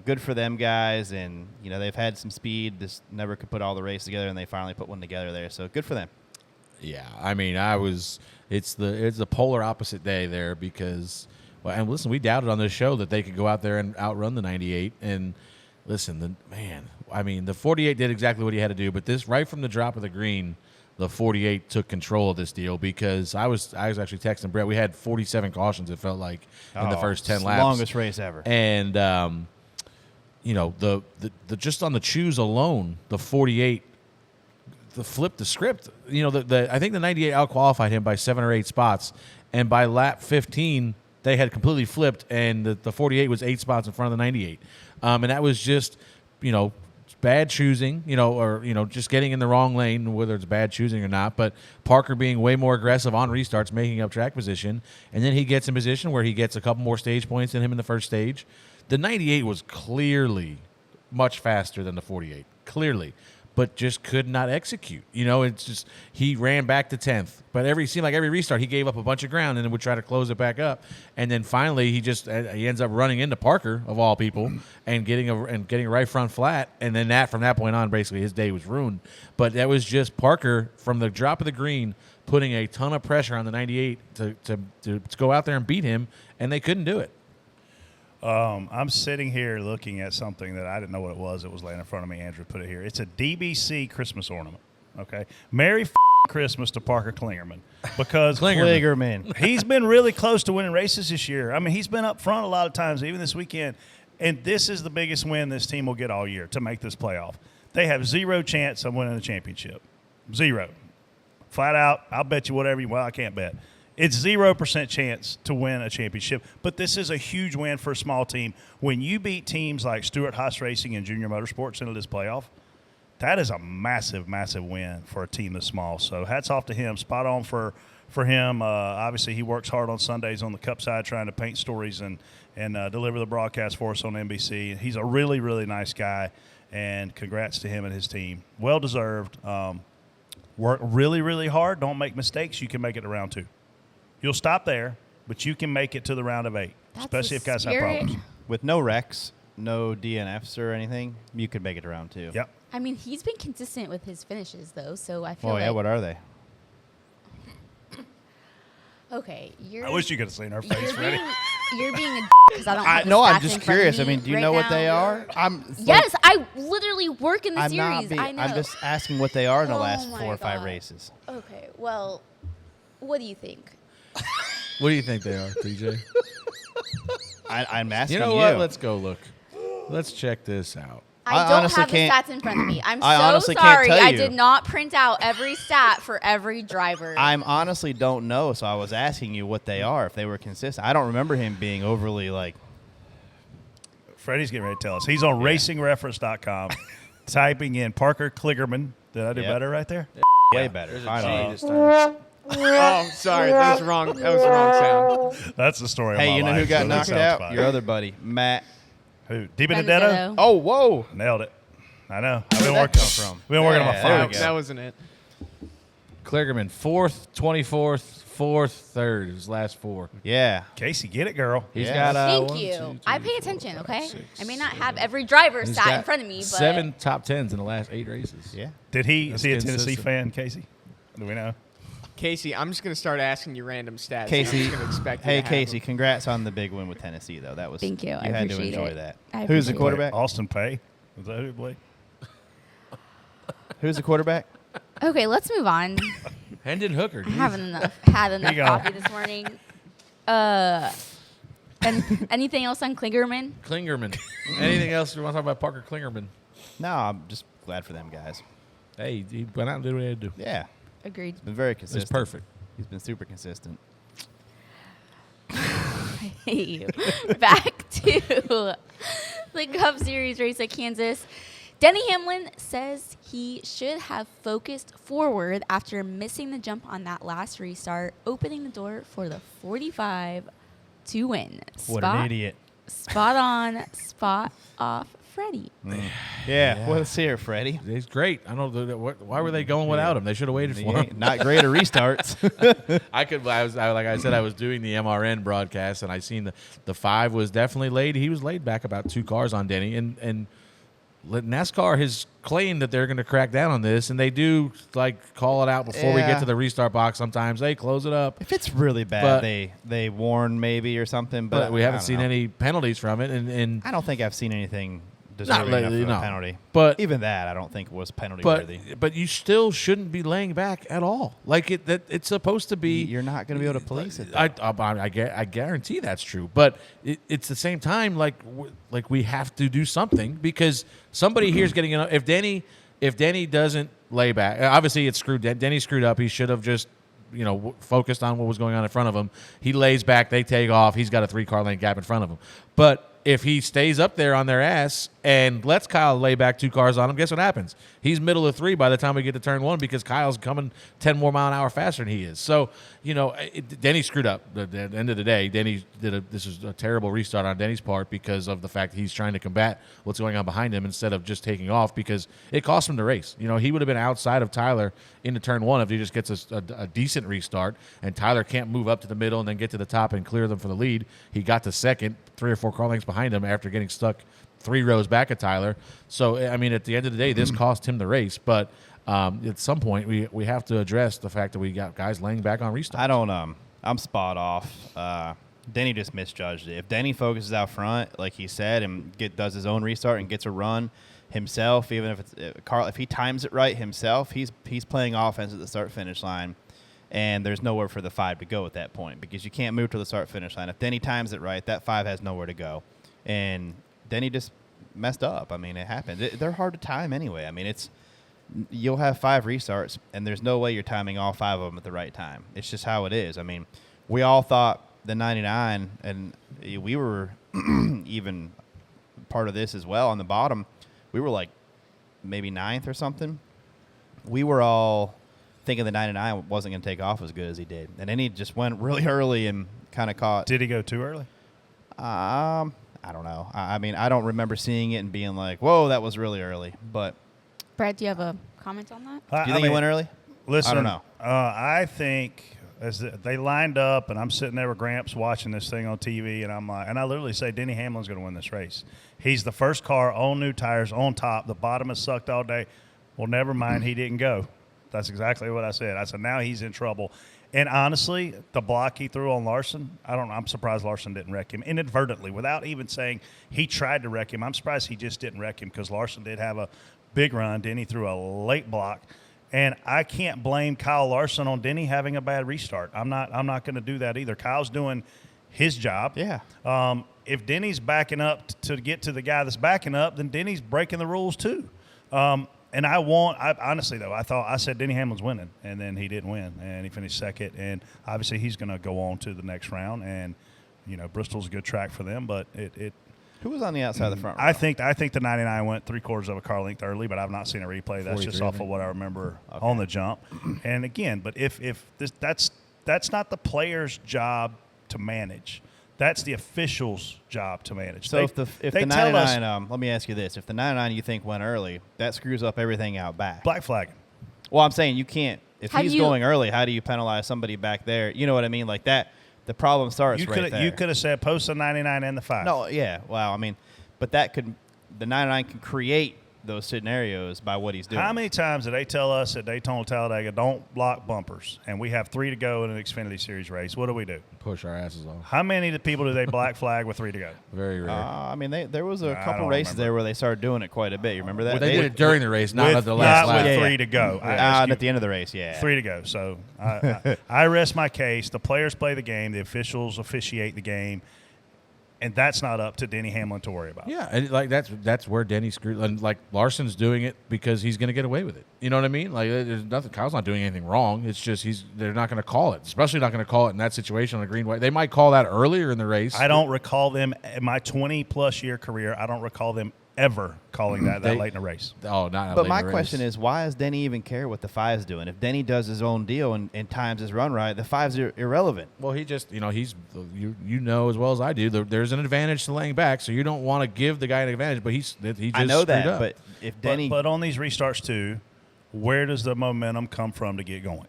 Good for them guys, and they've had some speed. This never could put all the race together, and they finally put one together there. So good for them. Yeah, I mean, it's the polar opposite day there because, well, and listen, we doubted on this show that they could go out there and outrun the 98. And listen, the 48 did exactly what he had to do, but this right from the drop of the green, the 48 took control of this deal because I was actually texting Brett. We had 47 cautions. It felt like in the first 10 laps, longest race ever. And the just on the choose alone, the 48, flipped the script. I think the 98 outqualified him by 7 or 8 spots, and by lap 15 they had completely flipped, and the 48 was 8 spots in front of the 98, and that was just bad choosing, or just getting in the wrong lane, whether it's bad choosing or not. But Parker being way more aggressive on restarts, making up track position, and then he gets in position where he gets a couple more stage points than him in the first stage. The 98 was clearly much faster than the 48, clearly. but just could not execute. It's just he ran back to 10th, but it seemed like every restart he gave up a bunch of ground and then would try to close it back up, and then finally he ends up running into Parker of all people and getting a right front flat, and then from that point on basically his day was ruined. But that was just Parker from the drop of the green putting a ton of pressure on the 98 to go out there and beat him, and they couldn't do it. I'm sitting here looking at something that I didn't know what it was. It was laying in front of me. Andrew put it here. It's a DBC Christmas ornament. Okay, Merry Christmas to Parker Kligerman, because Kligerman. He's been really close to winning races this year. I mean, he's been up front a lot of times, even this weekend. And this is the biggest win this team will get all year to make this playoff. They have zero chance of winning the championship. Zero. Flat out, I'll bet you whatever you – well, I can't bet. It's 0% chance to win a championship. But this is a huge win for a small team. When you beat teams like Stewart Haas Racing and Junior Motorsports into this playoff, that is a massive, massive win for a team this small. So hats off to him. Spot on for him. Obviously, he works hard on Sundays on the Cup side trying to paint stories and deliver the broadcast for us on NBC. He's a really, really nice guy, and congrats to him and his team. Well-deserved. Work really, really hard. Don't make mistakes. You can make it to round 2. You'll stop there, but you can make it to the round of 8, That's especially if guys have spirit. problems. With no wrecks, no DNFs or anything, you could make it to round 2. Yep. I mean, he's been consistent with his finishes, though, so I feel Oh, like... yeah, what are they? Okay, you're... I wish you could have seen her face, Freddie. You're being a because I don't have the No, I'm stats just in front of curious. I me mean, do you right know what now. they are? Yes, I literally work in the I'm series. not I know. I'm just asking what they are in the Oh last my 4 or 5 God. races. Okay, well, what do you think? What do you think they are, TJ? I'm asking You know what? Let's go look. Let's check this out. I I don't honestly have the can't- stats in front of me. I'm I so honestly can't sorry. tell I you. did not print out every stat for every driver. I'm honestly don't know, so I was asking you what they are, if they were consistent. I don't remember him being overly, like... Freddie's getting ready to tell us. He's on racingreference.com typing in Parker Kligerman. Did I do Yep. better right there? Way better. There's a Finally. G this time. Oh, sorry. That was wrong. That was the wrong sound. That's the story of my Hey, you know life, who got so that knocked sounds out? fine. Your other buddy, Matt. Who? Di Benedetto? Benedetto. Oh, whoa. Nailed it. I know. I've Where'd been that working come from? We've been working on my Yeah, there we phone. go. That wasn't it. Kligerman, 4th, 24th, 4th, 3rd. His last 4. Yeah. Casey, get it, girl. He's Yeah. got Thank 1, you. 2, 3, I pay 4, attention, 5, okay? 6, I may not 7. have every driver He's stat got in front of me, but 7 top 10s in the last 8 races. Yeah. Is he That's a Tennessee consistent. fan, Casey? Do we know? Casey, I'm just going to start asking you random stats. Casey, I'm just gonna expect you hey, to have Casey, them. congrats on the big win with Tennessee, though. That was Thank you. I You had to appreciate enjoy it. that. I Who's the appreciate it. quarterback? Austin Pay. Is that who he played? Who's the quarterback? Okay, let's move on. Hendon Hooker. I geez. haven't had enough you go. coffee this morning. Anything else on Kligerman? Kligerman. Anything else you want to talk about Parker Kligerman? No, I'm just glad for them guys. Hey, he went out and did what he had to do. Yeah. Agreed. He's been very consistent. It's perfect. He's been super consistent. I hate you. Back to the Cup Series race at Kansas. Denny Hamlin says he should have focused forward after missing the jump on that last restart, opening the door for the 45 to win. What an idiot. Spot on, spot off, Freddie. Yeah. Well, let's hear it, Freddie. He's great. I don't know why were they going without him. They should have waited He for ain't him. not great at restarts. Like I said, I was doing the MRN broadcast, and I seen the 5 was definitely laid. He was laid back about 2 cars on Denny, and NASCAR has claimed that they're going to crack down on this, and they do like call it out before we Yeah. get to the restart box. Sometimes they close it up, If it's really bad, But- they warn maybe or something. but we I haven't don't seen know. any penalties from it. And I don't think I've seen anything Not deserving enough lately, of a no. penalty. But- even that, I don't think was penalty but worthy. but you still shouldn't be laying back at all. Like it's supposed to be. You're not going to be able to police it. though. I guarantee that's true, but it's the same time like we have to do something because somebody here's getting enough. If Denny doesn't lay back, obviously it's screwed. Denny screwed up. He should have just focused on what was going on in front of him. He lays back, they take off. He's got a 3-car lane gap in front of him. But if he stays up there on their ass and lets Kyle lay back 2 cars on him, guess what happens? He's middle of 3 by the time we get to turn 1 because Kyle's coming 10 more mile an hour faster than he is. So, Denny screwed up. At the end of the day, this is a terrible restart on Denny's part because of the fact that he's trying to combat what's going on behind him instead of just taking off because it cost him the race. He would have been outside of Tyler into turn 1 if he just gets a decent restart and Tyler can't move up to the middle and then get to the top and clear them for the lead. He got to second, 3 or 4 car lengths behind him after getting stuck 3 rows back at Tyler. So, at the end of the day, this cost him the race. But at some point, we have to address the fact that we got guys laying back on restarts. I'm spot off. Denny just misjudged it. If Denny focuses out front, like he said, and does his own restart and gets a run himself, even if if he times it right himself, he's playing offense at the start-finish line. And there's nowhere for the 5 to go at that point because you can't move to the start-finish line. If Denny times it right, that 5 has nowhere to go. And Denny just messed up. It happened. They're hard to time anyway. You'll have 5 restarts, and there's no way you're timing all 5 of them at the right time. It's just how it is. We all thought the 99, and we were even part of this as well on the bottom. We were like maybe 9th or something. We were all thinking the 99 wasn't going to take off as good as he did. And then he just went really early and kind of caught. Did he go too early? I don't know. I don't remember seeing it and being like, whoa, that was really early. But Brett, do you have a comment on that? do you think he went early? Listen, I don't know. I think they lined up, and I'm sitting there with Gramps watching this thing on TV, and I literally say Denny Hamlin's going to win this race. He's the first car on new tires on top. The bottom has sucked all day. Well, never mind, he didn't go. That's exactly what I said. I said now he's in trouble. And honestly, the block he threw on Larson, I'm surprised Larson didn't wreck him inadvertently without even saying he tried to wreck him. I'm surprised he just didn't wreck him because Larson did have a big run. Denny threw a late block. And I can't blame Kyle Larson on Denny having a bad restart. I'm not going to do that either. Kyle's doing his job. Yeah. If Denny's backing up to get to the guy that's backing up, then Denny's breaking the rules too. And honestly, though, I said Denny Hamlin's winning, and then he didn't win, and he finished second. And obviously, he's going to go on to the next round. And Bristol's a good track for them, but it. Who was on the outside of the front row? I think the 99 went 3/4 of a car length early, but I've not seen a replay. That's just off of what I remember on the jump. And again, but if that's not the player's job to manage. That's the official's job to manage. So if the 99, let me ask you this: if the 99 you think went early, that screws up everything out back. Black flagging. Well, I'm saying you can't. If he's going early, how do you penalize somebody back there? You know what I mean? Like that, the problem starts right there. You could have said post the 99 and the 5. No, yeah. Well, but the 99 can create those scenarios by what he's doing. How many times did they tell us at Daytona Talladega, don't block bumpers, and we have 3 to go in an Xfinity Series race? What do? Push our asses off. How many people do they black flag with 3 to go? Very rare. There was a couple races there where they started doing it quite a bit. You remember that? Well, they did it during the race, not at the last lap. With 3 to go. At the end of the race, yeah. 3 to go. So I rest my case. The players play the game. The officials officiate the game. And that's not up to Denny Hamlin to worry about. Yeah, and that's where Denny screwed. And Larson's doing it because he's going to get away with it. You know what I mean? There's nothing. Kyle's not doing anything wrong. It's just they're not going to call it, especially not going to call it in that situation on the green white. They might call that earlier in the race. I don't recall them in my 20+ year career. I don't recall them ever calling that late in a race. Oh, not. But my question is, why does Denny even care what the 5's doing? If Denny does his own deal and times his run right, the 5's are irrelevant. Well, he just, he's you know as well as I do. There's an advantage to laying back, so you don't want to give the guy an advantage. But he just I know that, up. but if Denny, but on these restarts too, where does the momentum come from to get going?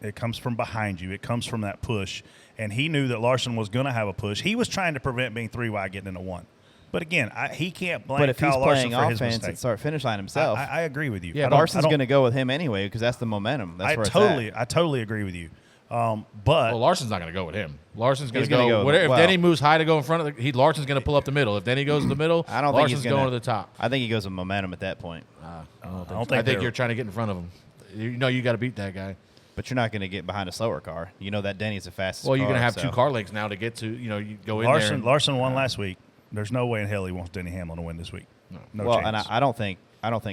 It comes from behind you. It comes from that push. And he knew that Larson was going to have a push. He was trying to prevent being 3 wide getting into 1. But again, he can't blame Kyle Larson for his mistake. But if he's playing offense at start-finish line himself. I agree with you. Yeah, Larson's going to go with him anyway because that's the momentum. That's where it's at. I totally agree with you. But Larson's not going to go with him. Larson's going to go. If Denny moves high to go in front of Larson's going to pull up the middle. If Denny goes to the middle, Larson's going to the top. I think he goes with momentum at that point. I think you're trying to get in front of him. You got to beat that guy. But you're not going to get behind a slower car. You know that Denny's the fastest. Well, you're going to have 2 car lengths now to get to. You go in there. Larson won last week. There's no way in hell he wants Denny Hamlin to win this week. No chance. And I don't think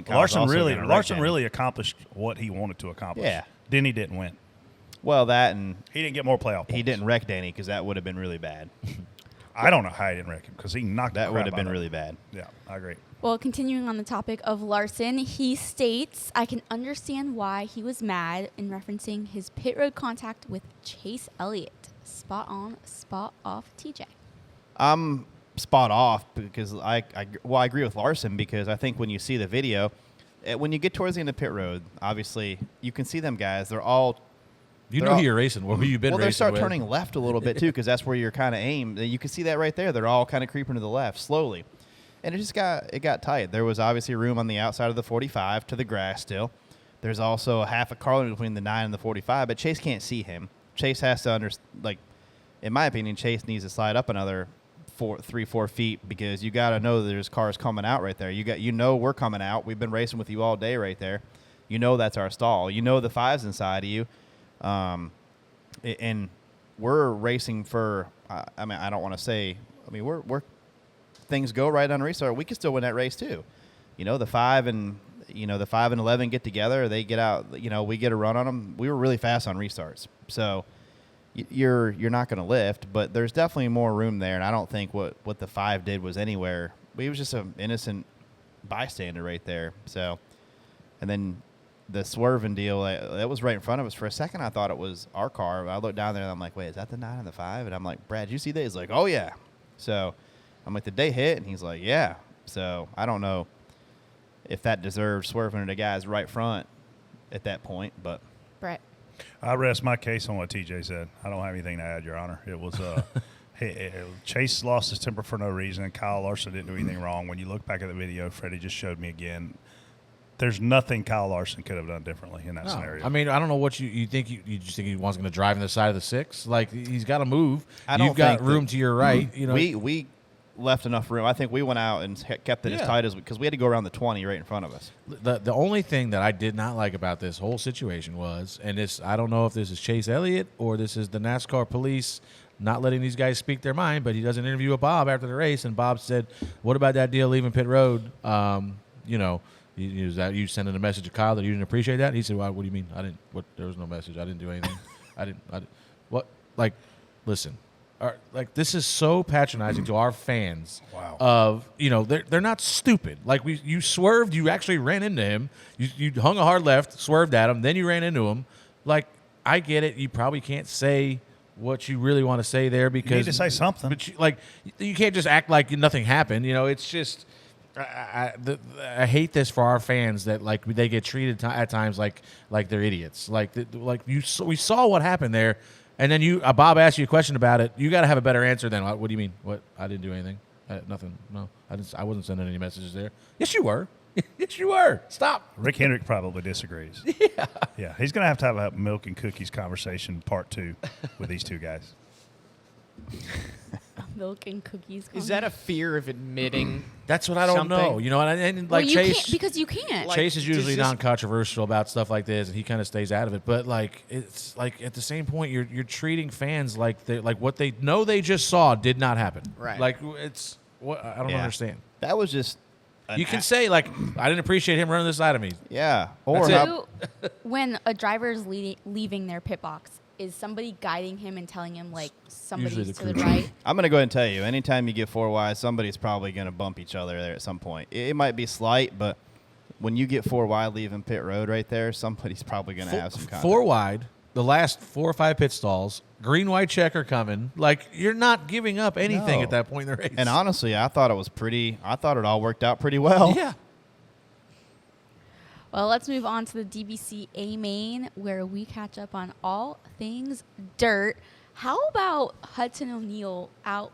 Larson really accomplished what he wanted to accomplish. Yeah. Denny didn't win. Well, that and he didn't get more playoff points. He didn't wreck Denny because that would have been really bad. I don't know how he didn't wreck him because he knocked That the would crap have been out of really him. bad. Yeah, I agree. Well, continuing on the topic of Larson, he states, I can understand why he was mad in referencing his pit road contact with Chase Elliott. Spot on, spot off, TJ. I'm spot off because I agree with Larson because I think when you see the video, when you get towards the end of pit road, obviously you can see them guys. They're all You they're know all- who you're racing. Well, who you've been well, they racing start with. turning left a little bit too because that's where you're kind of aimed. You can see that right there. They're all kind of creeping to the left slowly, and it got tight. There was obviously room on the outside of the 45 to the grass still. There's also a half a car length between the 9 and the 45, but Chase can't see him. Chase has to in my opinion, Chase needs to slide up another 3-4 feet because you got to know that there's cars coming out right there. We're coming out. We've been racing with you all day right there. You know that's our stall. You know the 5's inside of you, and we're racing for. I don't want to say. We're things go right on restart. We can still win that race too. The 5 and 11 get together. They get out. We get a run on them. We were really fast on restarts, so. You're not going to lift, but there's definitely more room there, and I don't think what the 5 did was anywhere. He was just an innocent bystander right there. So, and then the swerving deal, that was right in front of us. For a second, I thought it was our car. I looked down there, and I'm like, wait, is that the 9 and the 5? And I'm like, Brad, did you see that? He's like, oh, yeah. So I'm like, did they hit? And he's like, yeah. So I don't know if that deserved swerving to the guys right front at that point, but. Brett. I rest my case on what TJ said. I don't have anything to add, Your Honor. It was Chase lost his temper for no reason, and Kyle Larson didn't do anything wrong. When you look back at the video, Freddie just showed me again. There's nothing Kyle Larson could have done differently in that scenario. I mean, I don't know what you think. You just think he wants going to drive in the side of the 6? Like, he's got to move. You've got room to your right. We left enough room. I think we went out and kept it as tight as because we had to go around the 20 right in front of us. The only thing that I did not like about this whole situation was, and this I don't know if this is Chase Elliott or this is the NASCAR police not letting these guys speak their mind, but he does an interview with Bob after the race, and Bob said, "What about that deal leaving pit road? Is that you sending a message to Kyle that you didn't appreciate that?" He said, "Well, what do you mean? I didn't. What? There was no message. I didn't do anything. I didn't. What? Like, listen." This is so patronizing to our fans. Wow. They're not stupid. Like you swerved, you actually ran into him. You hung a hard left, swerved at him, then you ran into him. Like, I get it. You probably can't say what you really want to say there because you need to say something. But you can't just act like nothing happened. It's just I hate this for our fans that they get treated at times like they're idiots. We saw what happened there. And then Bob asked you a question about it. You got to have a better answer than, what do you mean? What? I didn't do anything. Nothing. No, I didn't. I wasn't sending any messages there. Yes, you were. Yes, you were. Stop. Rick Hendrick probably disagrees. Yeah. He's going to have a milk and cookies conversation part 2 with these two guys. Milk and cookies. Is that a fear of admitting? That's what I don't know. And Well, Chase, can't, because you can't. Chase is usually does this- non-controversial about stuff like this, and he kind of stays out of it. But it's at the same point, you're treating fans like what they know they just saw did not happen. Right. It's what I don't Yeah. understand. That was just. You can say I didn't appreciate him running this side of me. Yeah. Or That's how, When a driver is leaving their pit box, is somebody guiding him and telling him somebody's Usually the to the crew right? I'm going to go ahead and tell you, anytime you get 4 wide, somebody's probably going to bump each other there at some point. It might be slight, but when you get 4 wide leaving pit road right there, somebody's probably going to have some contact. 4 wide, the last 4 or 5 pit stalls, green, white checker coming. You're not giving up anything No. at that point in the race. And honestly, I thought it all worked out pretty well. Yeah. Well, let's move on to the DBC A main, where we catch up on all things dirt. How about Hudson O'Neal out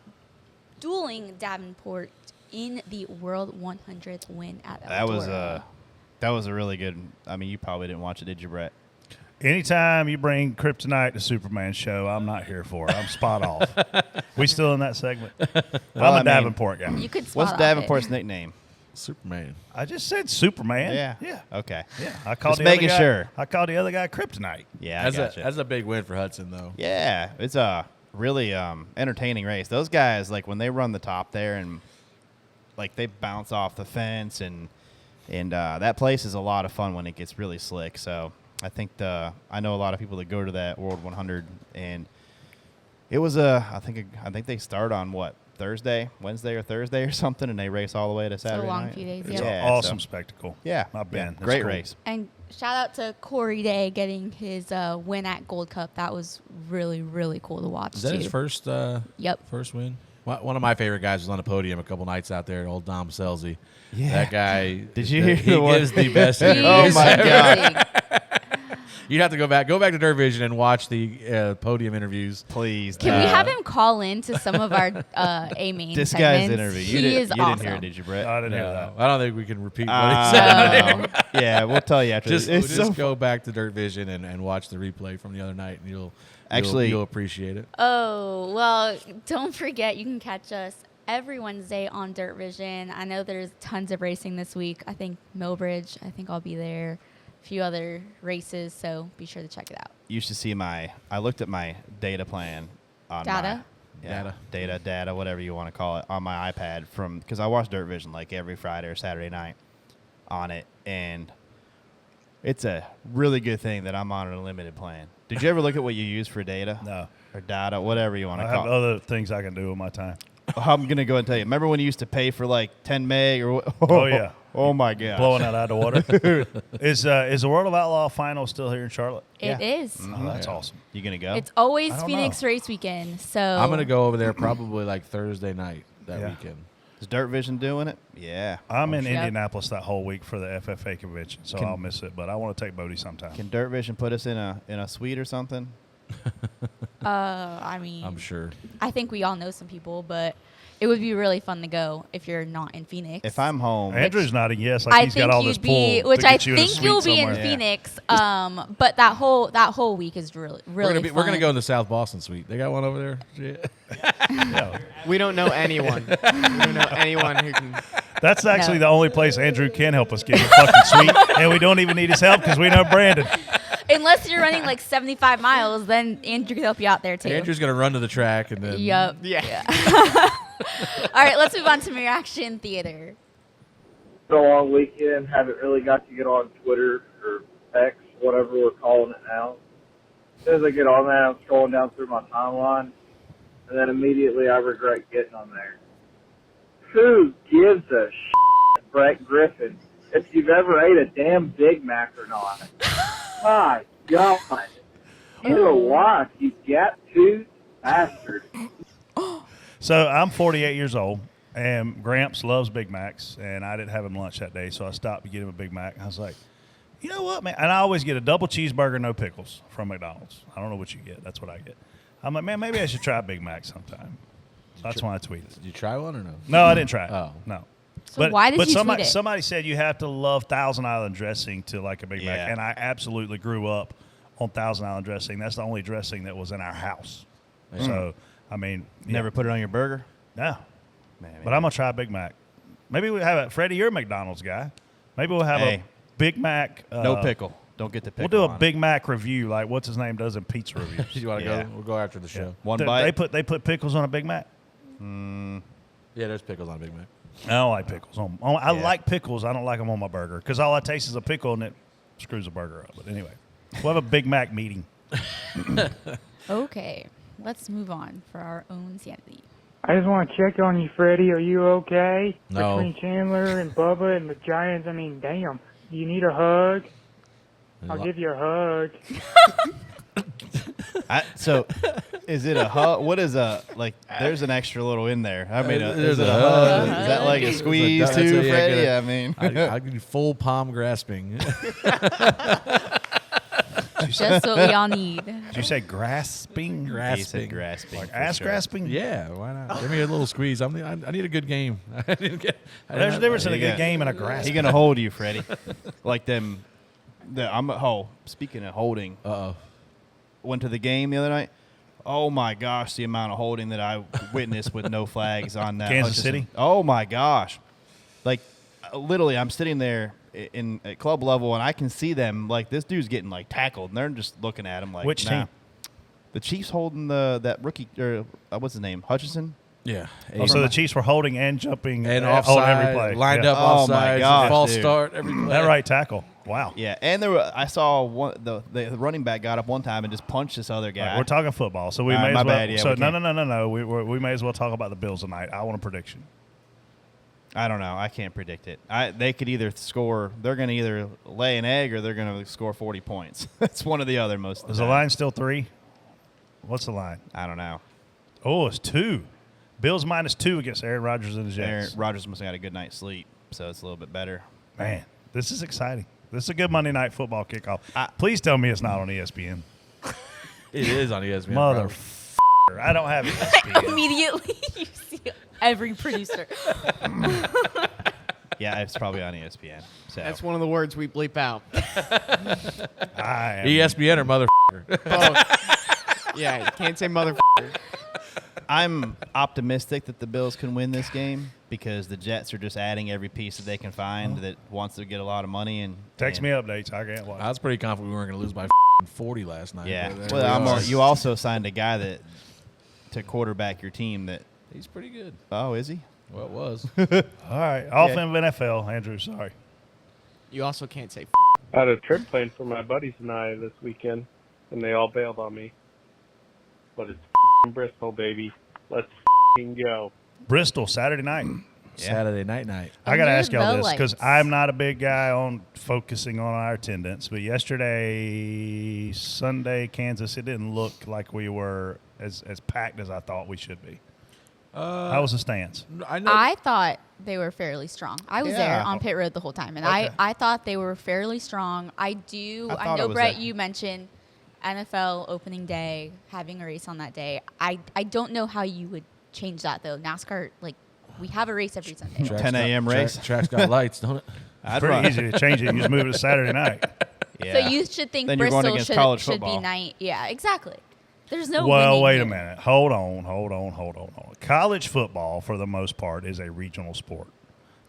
dueling Davenport in the World 100th win at That Eldora? was a really good. You probably didn't watch it, did you, Brett? Anytime you bring Kryptonite to Superman show, I'm not here for it. I'm spot off. We still in that segment? Well, I'm a Davenport guy. You could spot What's off Davenport's nickname? Superman. I just said Superman. Yeah. Okay. Yeah. I called Just the other making guy, sure. I called the other guy Kryptonite. Yeah, I gotcha. That's a big win for Hudson, though. Yeah, it's a really entertaining race. Those guys, when they run the top there and they bounce off the fence and that place is a lot of fun when it gets really slick. So I think I know a lot of people that go to that World 100 and It was I think they start on what, Wednesday or Thursday or something, and they race all the way to Saturday long night. few days, It's yeah. an awesome spectacle. Yeah, I've been. It's great cool. race. And shout out to Corey Day getting his win at Gold Cup. That was really, really cool to watch. Is that his too. first? Yep. First win. One of my favorite guys was on the podium a couple nights out there. Old Dom Selzy. Yeah. That guy. Did you hear He the one- gives the best He Oh interviews. is my God. amazing. You'd have to go back to Dirt Vision and watch the podium interviews. Please. Can we have him call in to some of our A main This segments? guy's interview? He is you awesome. didn't hear it, did you, Brett? No, I didn't hear No, that. I don't think we can repeat what he said. Yeah, we'll tell you after. Just this. It's so go back to Dirt Vision and watch the replay from the other night, and you'll appreciate it. Oh, well, don't forget you can catch us every Wednesday on Dirt Vision. I know there's tons of racing this week. I think Millbridge, I think I'll be there. A few other races, so be sure to check it out. You should see I looked at my data plan on Data? data, whatever you want to call it, on my iPad because I watch Dirt Vision like every Friday or Saturday night on it, and it's a really good thing that I'm on an unlimited plan. Did you ever look at what you use for data? No. Or data, whatever you want I to have call it. other things I can do with my time. I'm going to go and tell you. Remember when you used to pay for like 10 meg or what? Oh, yeah. Oh, my God. Blowing that out of the water. Is the World of Outlaw final still here in Charlotte? It is. Oh, that's awesome. You going to go? It's always I don't Phoenix know. race weekend, so I'm gonna go over there probably like Thursday night that Yeah. weekend. Is Dirt Vision doing it? Yeah. I'm in Yep. Indianapolis that whole week for the FFA convention, so Can- I'll miss it. But I want to take Bodie sometime. Can Dirt Vision put us in a suite or something? I mean, I'm sure. I think we all know some people, but it would be really fun to go if you're not in Phoenix. If I'm home, Andrew's nodding yes, like I he's think got all this you'd be, pull which to I get you in a think you'll suite be in somewhere. Yeah. Phoenix. But that whole week is really We're fun. gonna go in the South Boston suite. They got one over there. Yeah. We don't know anyone. We don't know anyone who can. That's actually No. the only place Andrew can help us get a fucking suite, and we don't even need his help because we know Brandon. Unless you're running like 75 miles, then Andrew can help you out there too. Andrew's gonna run to the track and then. Yep. Yeah. All right, let's move on to Reaction Theater. Been a long weekend. Haven't really got to get on Twitter or X, whatever we're calling it now. As soon as I get on that, I'm scrolling down through my timeline, and then immediately I regret getting on there. Who gives a shit, Brett Griffin, if you've ever ate a damn Big Mac or not? My God. You're a wife, you gap-toothed bastard. So I'm 48 years old, and Gramps loves Big Macs, and I didn't have him lunch that day, so I stopped to get him a Big Mac. I was like, you know what, man? And I always get a double cheeseburger, no pickles from McDonald's. I don't know what you get. That's what I get. I'm like, man, maybe I should try Big Mac sometime. So that's why I tweeted. Did you try one or no? No, I didn't try it. Oh. No. So why did you somebody, tweet it? somebody said you have to love Thousand Island dressing to like a Big Mac, Yeah. and I absolutely grew up on Thousand Island dressing. That's the only dressing that was in our house. So, I mean, never put it on your burger? no. Man, But I'm gonna try a Big Mac. Maybe we have a Freddie. You're a McDonald's guy. Maybe we'll have Hey. a Big Mac. no pickle. Don't get the pickle. We'll do a on it. Big Mac review, like what's his name does in pizza reviews. You want to Yeah. go? We'll go after the show. One They bite. put pickles on a Big Mac. Yeah, there's pickles on a Big Mac. I don't like pickles. I Yeah. like pickles. I don't like them on my burger because all I taste is a pickle and it screws the burger up. But anyway, we'll have a Big Mac meeting. Okay, let's move on for our own sanity. I just want to check on you, Freddie. Are you okay? No. Between Chandler and Bubba and the Giants, I mean, damn. Do you need a hug? I'll give you a hug. So, is it a hug? What is a like? There's an extra little in there. I mean, There's is it a a hug? hug. Is that like a That's squeeze that's too, yeah, Freddie? get I it. mean, I give you full palm grasping. Just what we all need. Did you say grasping? he said grasping. grasping. Like for ass sure. grasping? Yeah, why not? Give me a little squeeze. I need a good game. There's a difference in a Yeah. good game and a grasp. He gonna hold you, Freddie. Like them. Speaking of holding, Uh-oh. went to the game the other night. Oh my gosh, the amount of holding that I witnessed with no flags on that. Kansas Hutchinson. City? Oh my gosh, like literally, I'm sitting there at club level and I can see them like this dude's getting like tackled and they're just looking at him like Which nah. team? The Chiefs holding that rookie or what's his name, Hutchinson. Yeah. Oh, so the Chiefs were holding and jumping and on offside, every play. lined Yeah. up Oh, my offside, gosh, false dude. start, every play. That right tackle. Wow. Yeah, and I saw the running back got up one time and just punched this other guy. Right, we're talking football, so we All right, may my as well. bad, yeah, so we no. can't. We may as well talk about the Bills tonight. I want a prediction. I don't know. I can't predict it. They could either score. They're going to either lay an egg or they're going to score 40 points. It's one or the other most of the Is the time. line still 3? What's the line? I don't know. Oh, it's 2. Bills -2 against Aaron Rodgers and the Jets. Aaron Rodgers must have had a good night's sleep, so it's a little bit better. Man, this is exciting. This is a good Monday night football kickoff. Please tell me it's not on ESPN. It is on ESPN. Motherfucker. I don't have ESPN. Immediately, you see every producer. Yeah, it's probably on ESPN. So That's one of the words we bleep out. I am ESPN or motherfucker. Both. Yeah, you can't say motherfucker. I'm optimistic that the Bills can win this game because the Jets are just adding every piece that they can find that wants to get a lot of money. And Text me updates. I can't watch. I was pretty confident we weren't going to lose by 40 last night. Yeah. but there we Well, are. you also signed a guy to quarterback your team that. He's pretty good. Oh, is he? Well, it was. All right. Off in NFL. Andrew, sorry. You also can't say I had a trip planned for my buddies and I this weekend, and they all bailed on me. But it's Bristol, baby. Let's go. Bristol, Saturday night. Saturday night. I got to Under ask y'all the this because lights. I'm not a big guy on focusing on our attendance. But yesterday, Sunday, Kansas, it didn't look like we were as packed as I thought we should be. How was the stands? I know. I thought they were fairly strong. I was there Yeah. on pit road the whole time, and Okay. I thought they were fairly strong. I thought know, it was Brett, that- you mentioned NFL opening day, having a race on that day. I don't know how you would change that, though. NASCAR, like, we have a race every Sunday. Track's 10 a.m. got- race. Track's got lights, don't it? I'd Pretty run. easy to change it. You just move it to Saturday night. Yeah. So you should think Then you're going Bristol against should college be football. night. Yeah, exactly. There's no Well, winning wait here. a minute. Hold on. College football, for the most part, is a regional sport.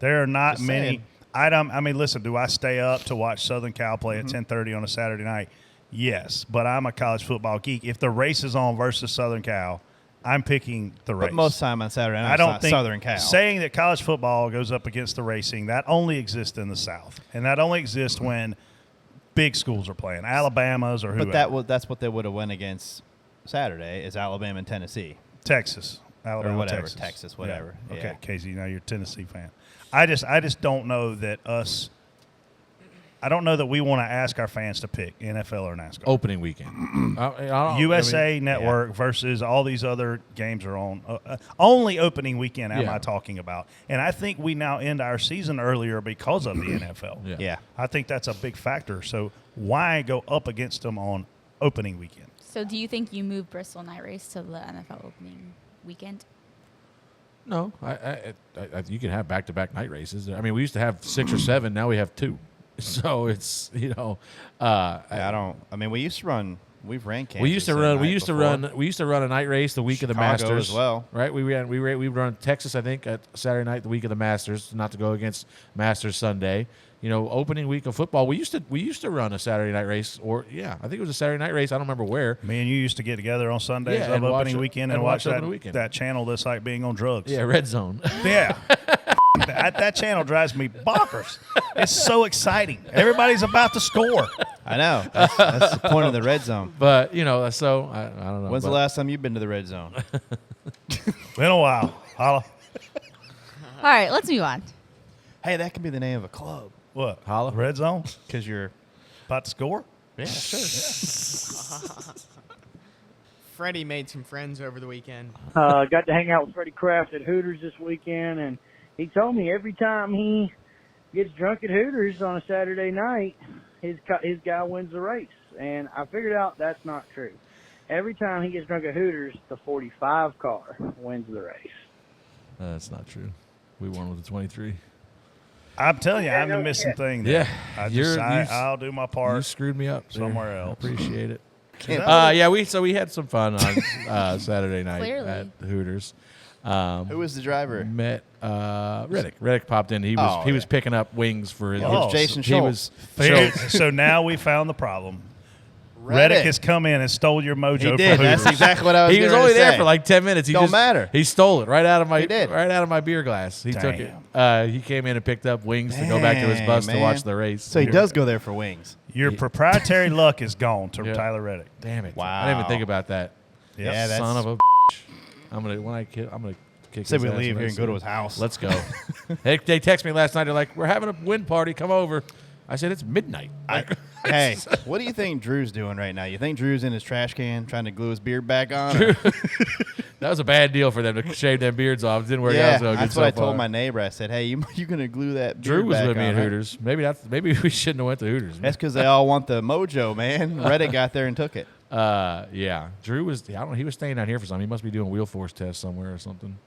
There are not Just many. saying. Listen, do I stay up to watch Southern Cal play at 10:30 on a Saturday night? Yes, but I'm a college football geek. If the race is on versus Southern Cal, I'm picking the race. But most time on Saturday night, I don't it's not think Southern Cal. saying that college football goes up against the racing, that only exists in the South, and that only exists when big schools are playing, Alabama's or whoever. But that's what they would have went against Saturday is Alabama and Tennessee. Texas, Alabama, Or whatever, Texas, Texas, whatever. Yeah. Yeah. Okay, Casey, now you're a Tennessee fan. I just don't know that I don't know that we want to ask our fans to pick NFL or NASCAR. Opening weekend. USA Network versus all these other games are on. Only opening weekend am Yeah. I talking about. And I think we now end our season earlier because of the NFL. Yeah. Yeah. I think that's a big factor. So why go up against them on opening weekend? So do you think you move Bristol night race to the NFL opening weekend? No, you can have back-to-back night races. I mean, we used to have 6 or 7. Now we have 2. So it's We used to run. We've ran Kansas. we used to run a night race the week of the Chicago Masters as well. right? We run Texas, I think, at Saturday night the week of the Masters, not to go against Masters Sunday. Opening week of football, we used to run a Saturday night race, I think it was a Saturday night race. I don't remember where. Me and you used to get together on Sundays Yeah, of and watch opening it- weekend and and watch watch opening that, weekend. that channel that's like being on drugs. Yeah, Red Zone. Yeah. that channel drives me bonkers. It's so exciting. Everybody's about to score. I know. That's the point of the red zone. But so I don't know. When's the but- last time you've been to the red zone? Been a while. Holla. All right, let's move on. Hey, that could be the name of a club. What? Holla. Red zone? Because you're. About to score? Yeah, sure. Freddie made some friends over the weekend. Got to hang out with Freddie Kraft at Hooters this weekend, and he told me every time he gets drunk at Hooters on a Saturday night, his guy wins the race. And I figured out that's not true. Every time he gets drunk at Hooters, the 45 car wins the race. That's not true. We won with the 23. I'm telling you, I'm the missing thing there. Yeah. I'll do my You part. screwed me up there. somewhere else. I appreciate it. Yeah. We had some fun on Saturday night Clearly. at the Hooters. Who was the driver? Met Reddick. Reddick popped in. He was picking up wings for his. Oh, Jason he Schultz. was Schultz. So now we found the problem. Reddick has come in and stole your mojo. He did. For That's Hooters. exactly what I was He was gonna only there say. for like 10 minutes. He Don't matter. He stole it right out of my He did. right out of my beer glass. He took it. He came in and picked up wings to go back to his Dang, bus to man. watch the race. So he does go there for wings. Your proprietary luck is gone to Yeah. Tyler Reddick. Damn it! Wow. I didn't even think about that. Yep. Yeah, that's Son of a. I'm gonna kick. Say his we ass leave when here I and see go to him. his house. Let's go. They text me last night. They're like, "We're having a win party. Come over." I said, "It's midnight." Hey, what do you think Drew's doing right now? You think Drew's in his trash can trying to glue his beard back on? That was a bad deal for them to shave their beards off. It didn't work out so good. that's so what I far. told my neighbor. I said, "Hey, you gonna glue that?" Drew beard was back with me on, at huh?" Hooters. Maybe we shouldn't have went to Hooters. That's because they all want the mojo, man. Reddick got there and took it. Yeah. Drew was. I don't know. He was staying down here for something. He must be doing wheel force tests somewhere or something.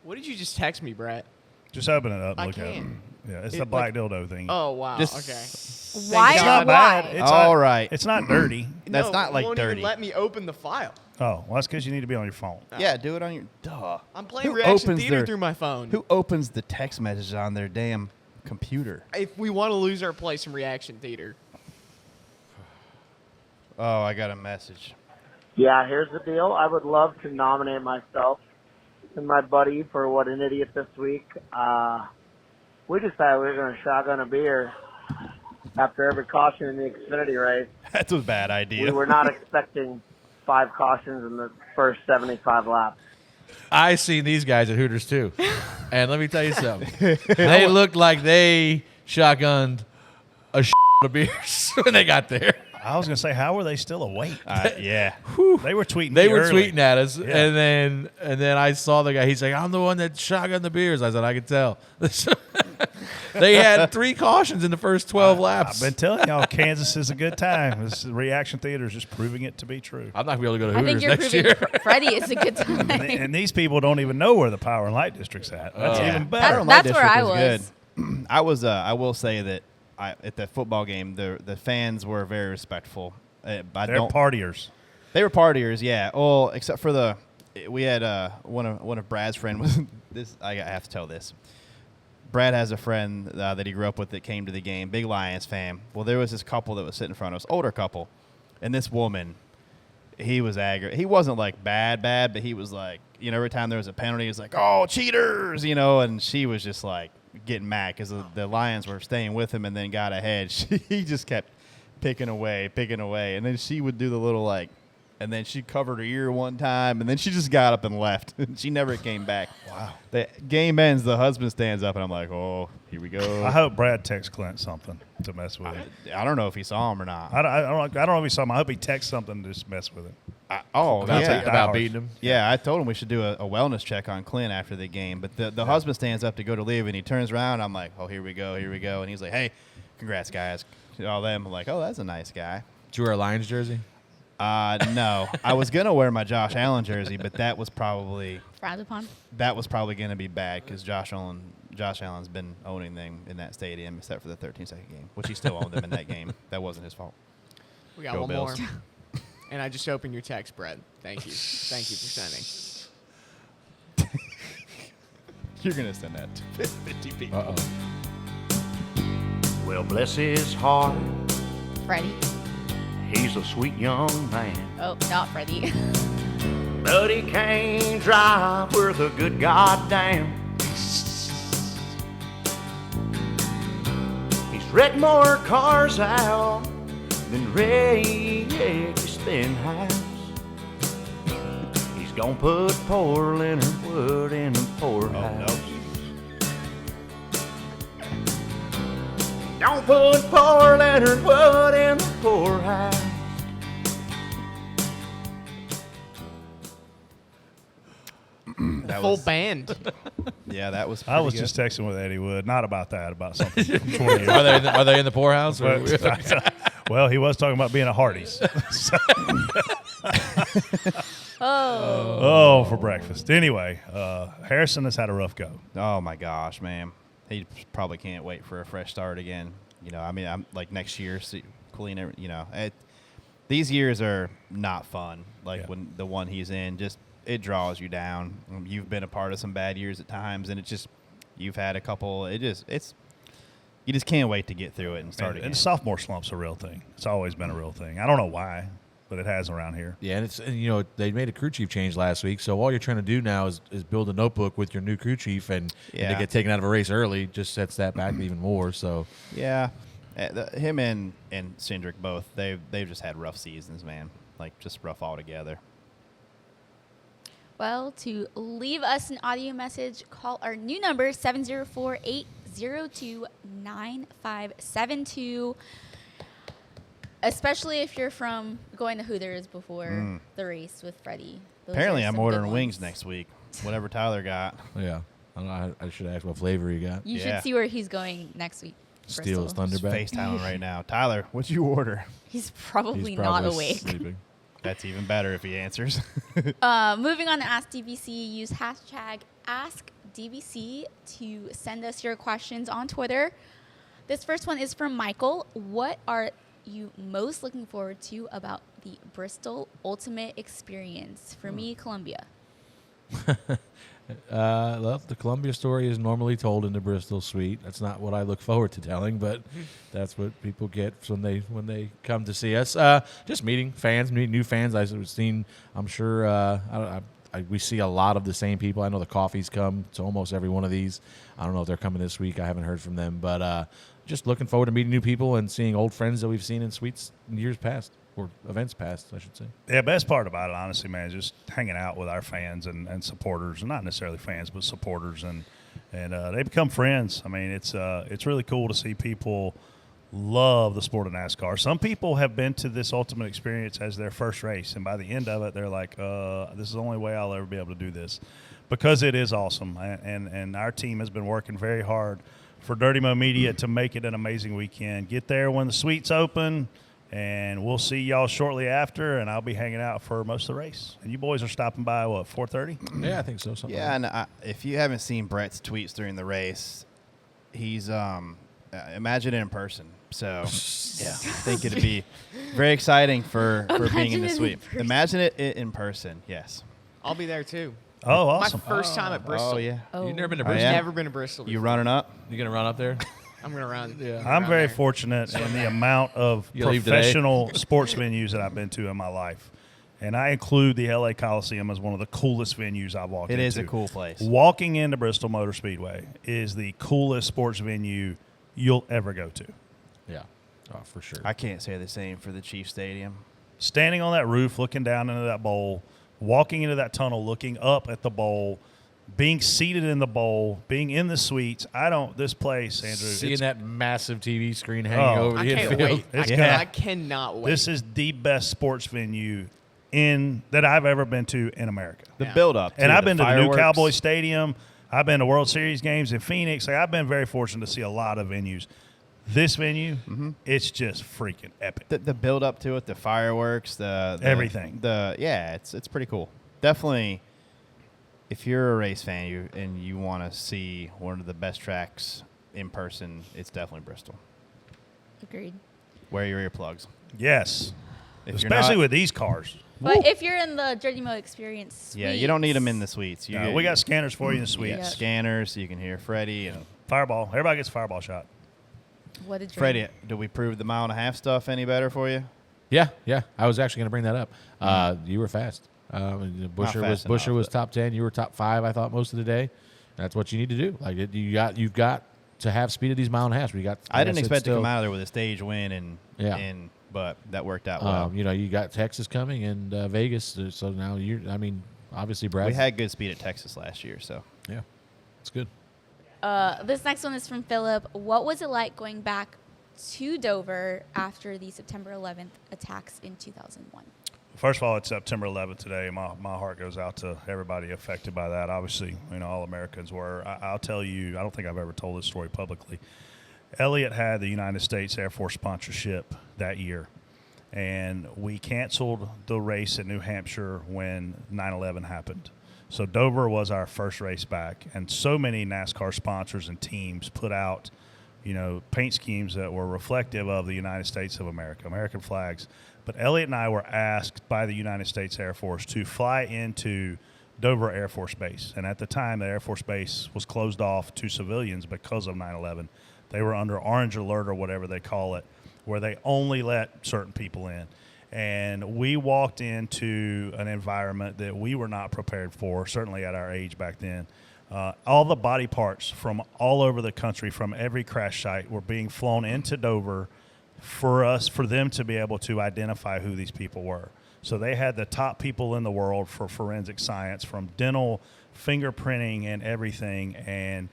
What did you just text me, Brett? Just open it up and I look at it. can't. Yeah, it's It, the black like- dildo thing. Oh, wow. Just- Okay. Why? It's not Why? bad. It's All not, right. It's not dirty. That's No, not like it won't dirty. Even let me open the file. Oh, well, that's because you need to be on your phone. Yeah, do it on your. Duh. I'm playing Who Reaction opens Theater their- through my phone. Who opens the text messages on their damn computer? If we want to lose our place in Reaction Theater. Oh, I got a message. Yeah, here's the deal. I would love to nominate myself and my buddy for What an Idiot this week. We decided we were going to shotgun a beer after every caution in the Xfinity race. That's a bad idea. We were not expecting 5 cautions in the first 75 laps. I seen these guys at Hooters too, and let me tell you something. They looked like they shotgunned a of beers when they got there. I was going to say, how were they still awake? Yeah. They were tweeting. They me were early. tweeting at us, Yeah. and then I saw the guy. He's like, "I'm the one that shotgunned the beers." I said, "I could tell." They had 3 cautions in the first 12 laps. I've been telling y'all, Kansas is a good time. This Reaction Theater is just proving it to be true. I'm not gonna be able to go to I Hooters think you're next proving year. Freddie is a good time. And these people don't even know where the Power and Light District's at. That's Yeah. even Power better. and Light That's where District I was good. I was. I will say that at the football game, the fans were very respectful. They're partiers. They were partiers, yeah. Well, except for we had one of Brad's friend was this. I have to tell this. Brad has a friend that he grew up with that came to the game, big Lions fan. Well, there was this couple that was sitting in front of us, older couple, and this woman. He was aggravated. He wasn't like bad, but he was like, every time there was a penalty, he was like, "Oh, cheaters," and she was just like getting mad because the Lions were staying with him and then got ahead. He just kept picking away, and then she would do the little like, and then she covered her ear one time, and then she just got up and left. She never came back. Wow. The game ends, the husband stands up, and I'm like, "Oh, here we go." I hope Brad texts Clint something to mess with him. I don't know if he saw him or not. I don't know if he saw him. I hope he texts something to just mess with him. About beating him. Yeah, I told him we should do a wellness check on Clint after the game. But the husband stands up to go to leave, and he turns around. I'm like, "Oh, here we go. And he's like, "Hey, congrats, guys." All them. I'm like, "Oh, that's a nice guy." Did you wear a Lions jersey? No, I was gonna wear my Josh Allen jersey, but that was probably Frowned upon. gonna be bad because Josh Allen's been owning them in that stadium, except for the 13-second game, which he still owned them in that game. That wasn't his fault. We got Go one Bills. more. And I just opened your text, Brett. Thank you. Thank you for sending. You're gonna send that to 50 people. Uh oh. Well, bless his heart, Freddie. he's a sweet young man. Oh, not Freddie. But he can't drive worth a good goddamn. He's wrecked more cars out than Ray Stenhouse. He's gonna put poor Leonard Wood in the poorhouse. Don't put poor Leonard Wood in the poorhouse. Full band. Yeah, that was. I was pretty just texting with Eddie Wood, not about that, about something from 20 years Are they in the poorhouse? Or? But- well, he was talking about being a Hardee's. Oh, for breakfast. Anyway, Harrison has had a rough go. Oh my gosh, man! He probably can't wait for a fresh start again. I'm like next year, clean. These years are not fun. Like when the one he's in, just it draws you down. You've been a part of some bad years at times, and you've had a couple. It's You just can't wait to get through it and start again. And sophomore slump's a real thing. It's always been a real thing. I don't know why, but it has around here. Yeah, and they made a crew chief change last week, so all you're trying to do now is build a notebook with your new crew chief, and to get taken out of a race early just sets that back even more. So yeah, him and Cindric both they've just had rough seasons, man. Like just rough altogether. Well, to leave us an audio message, call our new number 704-802-9572. Especially if you're from going to Hooters before the race with Freddie. Apparently, I'm ordering wings next week. Whatever Tyler got. Yeah, I should ask what flavor he got. You should see where he's going next week. Steal his Thunderbird. He's FaceTiming right now. Tyler, what'd you order? He's probably not awake. Sleeping. That's even better if he answers. Moving on to Ask DBC, use hashtag AskDBC to send us your questions on Twitter. This first one is from Michael. What are you most looking forward to about the Bristol Ultimate Experience? For me, Columbia. Well, the Columbia story is normally told in the Bristol suite. That's not what I look forward to telling, but that's what people get when they come to see us. Just meeting fans, meeting new fans. I've seen. I'm sure. We see a lot of the same people. I know the Coffees come to almost every one of these. I don't know if they're coming this week. I haven't heard from them, but just looking forward to meeting new people and seeing old friends that we've seen in suites in years past. Or events past, I should say. Yeah, best part about it, honestly, man, is just hanging out with our fans and supporters, and not necessarily fans, but supporters, and they become friends. I mean, it's really cool to see people love the sport of NASCAR. Some people have been to this Ultimate Experience as their first race, and by the end of it, they're like, this is the only way I'll ever be able to do this, because it is awesome. And our team has been working very hard for Dirty Mo Media to make it an amazing weekend. Get there when the suite's open. And we'll see y'all shortly after, and I'll be hanging out for most of the race. And you boys are stopping by, 4:30? Yeah, I think so. Yeah, and if you haven't seen Brett's tweets during the race, he's imagine it in person. So, yeah, I think it'd be very exciting for being in the suite. Imagine it in person, yes. I'll be there, too. Oh, awesome. My first time at Bristol. Oh, yeah. You've never been to Oh, Bristol? yeah? Never been to Bristol before. You running up? You going to run up there? I'm going to run. Yeah. I'm very there. fortunate in the amount of You leave today? professional sports venues that I've been to in my life. And I include the LA Coliseum as one of the coolest venues I've walked into. It is a cool place. Walking into Bristol Motor Speedway is the coolest sports venue you'll ever go to. Yeah. Oh, for sure. I can't say the same for the Chiefs Stadium. Standing on that roof, looking down into that bowl, walking into that tunnel, looking up at the bowl, being seated in the bowl, being in the suites. This place, Andrew. Seeing that massive TV screen hanging over the I can't infield. wait. I cannot wait. This is the best sports venue that I've ever been to in America. The build-up, and too, I've been to the new fireworks. Cowboy Stadium. I've been to World Series games in Phoenix. I've been very fortunate to see a lot of venues. This venue, it's just freaking epic. The build-up to it, the fireworks, the everything. It's pretty cool. Definitely. If you're a race fan and you want to see one of the best tracks in person, it's definitely Bristol. Agreed. Wear your earplugs. Yes. If Especially with these cars. But if you're in the Dirty Mo Experience suites, yeah, you don't need them in the suites. We got scanners for you in the suites. Yeah, scanners so you can hear Freddie. And Fireball. Everybody gets a fireball shot. What a dream. Freddie, did we prove the mile and a half stuff any better for you? Yeah. I was actually going to bring that up. You were fast. Busher was top 10. You were top 5, I thought, most of the day. That's what you need to do. Like you've got to have speed of these mile and a half. I didn't expect to come out of there with a stage win, but that worked out well. You got Texas coming and Vegas, so now obviously Brad. We had good speed at Texas last year, so yeah, it's good. This next one is from Philip. What was it like going back to Dover after the September 11th attacks in 2001? First of all, it's September 11th today. My heart goes out to everybody affected by that. Obviously, all Americans were. I'll tell you, I don't think I've ever told this story publicly. Elliott had the United States Air Force sponsorship that year, and we canceled the race in New Hampshire when 9/11 happened. So Dover was our first race back, and so many NASCAR sponsors and teams put out, paint schemes that were reflective of the United States of America, American flags. But Elliott and I were asked by the United States Air Force to fly into Dover Air Force Base. And at the time, the Air Force Base was closed off to civilians because of 9/11. They were under orange alert or whatever they call it, where they only let certain people in. And we walked into an environment that we were not prepared for, certainly at our age back then. All the body parts from all over the country, from every crash site, were being flown into Dover for them to be able to identify who these people were. So they had the top people in the world for forensic science, from dental, fingerprinting, and everything. And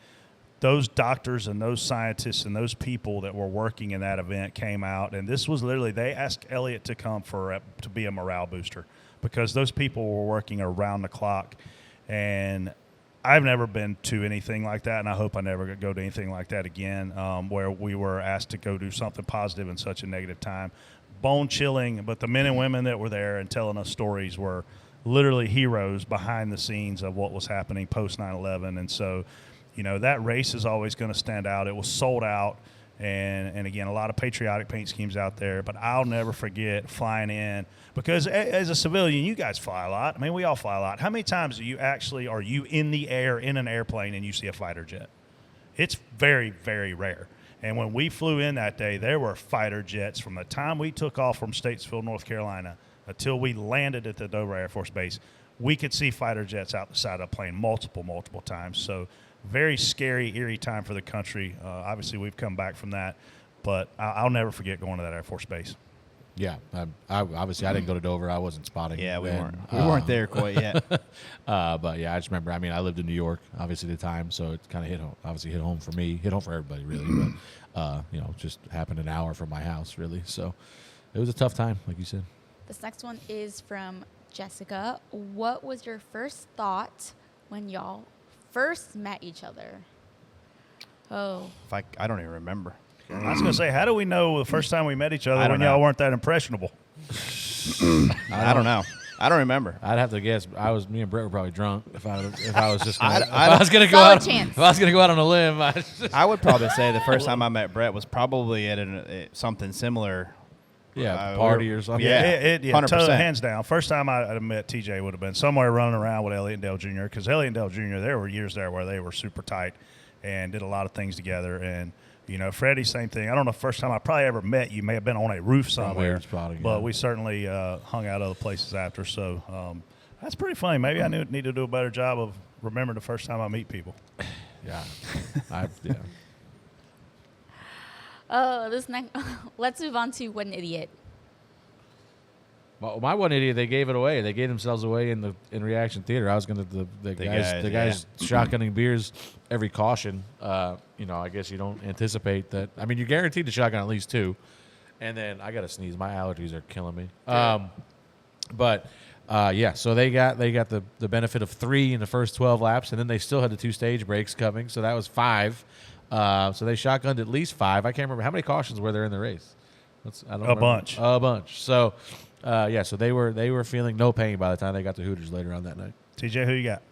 those doctors and those scientists and those people that were working in that event came out, and this was literally, they asked Elliott to come to be a morale booster, because those people were working around the clock. And I've never been to anything like that, and I hope I never go to anything like that again, where we were asked to go do something positive in such a negative time. Bone chilling, but the men and women that were there and telling us stories were literally heroes behind the scenes of what was happening post 9/11. And so, that race is always going to stand out. It was sold out, and again, a lot of patriotic paint schemes out there, but I'll never forget flying in, because as a civilian, you guys fly a lot. I mean, we all fly a lot. How many times are you in the air in an airplane and you see a fighter jet? It's very, very rare. And when we flew in that day, there were fighter jets from the time we took off from Statesville, North Carolina, until we landed at the Dover Air Force Base. We could see fighter jets out the side of the plane multiple times. So very scary, eerie time for the country. Obviously, we've come back from that, but I'll never forget going to that Air Force Base. Yeah, I didn't go to Dover. I wasn't spotting. Yeah, we then. weren't there quite yet. But yeah, I just remember. I mean, I lived in New York, obviously, at the time, so it kind of hit home. Obviously, hit home for me, hit home for everybody, really. But just happened an hour from my house, really. So it was a tough time, like you said. This next one is from Jessica. What was your first thought when y'all first met each other? Oh, I don't even remember. I was going to say, how do we know the first time we met each other when know. y'all weren't that impressionable? I don't know. I don't remember. I'd have to guess. Me and Brett were probably drunk. If I was just, gonna, I was going to go out, if I was going to go out on a limb, I would probably say the first time I met Brett was probably at something similar. Yeah, party or something. Yeah, 100%. Hands down. First time I met TJ would have been somewhere running around with Elliott and Dale Jr., because Elliott and Dale Jr., there were years there where they were super tight and did a lot of things together. And Freddie, same thing. I don't know, first time I probably ever met you may have been on a roof somewhere, but we certainly hung out other places after. So that's pretty funny. Maybe I need to do a better job of remembering the first time I meet people. Yeah. Oh, this next. Let's move on to What an Idiot. Well, my one idiot, they gave it away. They gave themselves away in Reaction Theater. I was going to the guys shotgunning beers every caution. I guess you don't anticipate that. I mean, you're guaranteed to shotgun at least two. And then I got to sneeze. My allergies are killing me. So they got the benefit of 3 in the first 12 laps, and then they still had the 2 stage breaks coming, so that was 5. So they shotgunned at least 5. I can't remember how many cautions were there in the race. A bunch. So, so they were feeling no pain by the time they got to Hooters later on that night. TJ, who you got?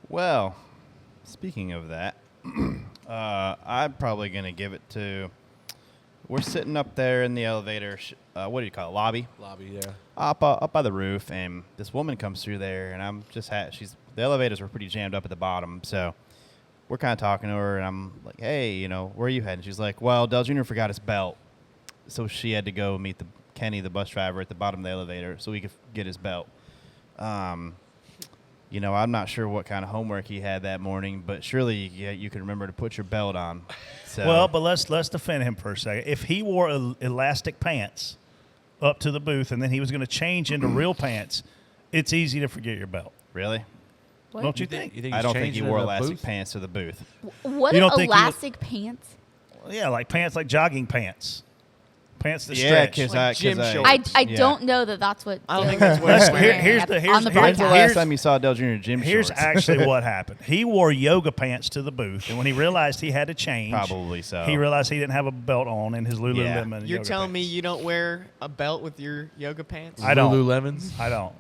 Well, speaking of that, I'm probably going to give it to. We're sitting up there in the elevator. What do you call it? Lobby. Lobby, yeah. Up by the roof, and this woman comes through there, and I'm just the elevators were pretty jammed up at the bottom, so we're kind of talking to her, and I'm like, hey, where are you heading? She's like, well, Dale Jr. forgot his belt, so she had to go meet Kenny, the bus driver, at the bottom of the elevator so he could get his belt. I'm not sure what kind of homework he had that morning, but surely you can remember to put your belt on. So. Well, but let's defend him for a second. If he wore elastic pants up to the booth and then he was going to change into real pants, it's easy to forget your belt. Really? What? Don't you think? I don't think he wore elastic pants to the booth. What are elastic pants? Yeah, like pants, like jogging pants. Pants that stretch. Like gym shorts. I don't know that's what. I don't think that's what it's wearing. Here's on the When's broadcast. the last time you saw Dale Jr. gym Here's shorts? actually what happened. He wore yoga pants to the booth, and when he realized he had to change, Probably so. he realized he didn't have a belt on in his Lululemon. You're yoga telling me pants. you don't wear a belt with your yoga pants? I don't. Lululemons? I don't.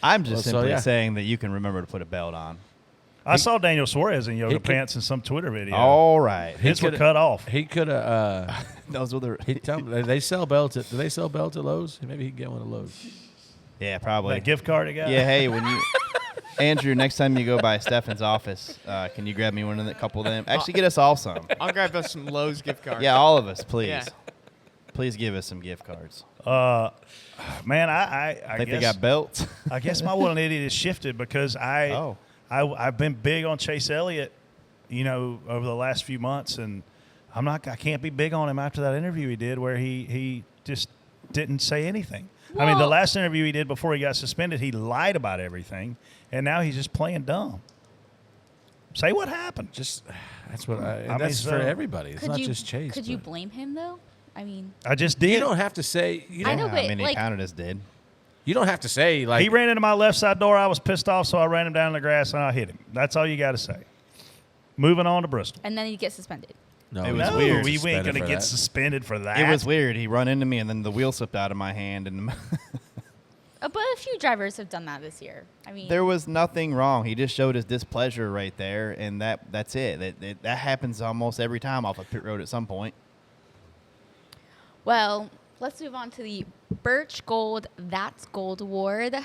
I'm just simply saying that you can remember to put a belt on. I saw Daniel Suarez in yoga pants in some Twitter video. All right. His were cut off. He could have. Those were the. They sell belts. Do they sell belts at Lowe's? Maybe he can get one at Lowe's. Yeah, probably. That gift card he got? Yeah, hey, when you Andrew, next time you go by Stefan's office, can you grab me one of the couple of them? Actually, get us all some. I'll grab us some Lowe's gift cards. Yeah, all of us, please. Yeah. Please give us some gift cards. Man, I Think guess they got belts? I guess my one idiot has shifted because I've been big on Chase Elliott, over the last few months, and I can't be big on him after that interview he did where he just didn't say anything. I mean, the last interview he did before he got suspended, he lied about everything, and now he's just playing dumb. Say what happened. That's for everybody. It's not just Chase. Could you blame him though? I mean, I just did. You don't have to say. I know, but I mean, he kind of just did. You don't have to say like he ran into my left side door. I was pissed off, so I ran him down in the grass and I hit him. That's all you got to say. Moving on to Bristol. And then he gets suspended. No, It was weird. We ain't going to get that. suspended for that. It was weird. He run into me, and then the wheel slipped out of my hand. And But a few drivers have done that this year. I mean, there was nothing wrong. He just showed his displeasure right there, and that's it. That happens almost every time off a pit road at some point. well, let's move on to the Birch Gold That's Gold Award.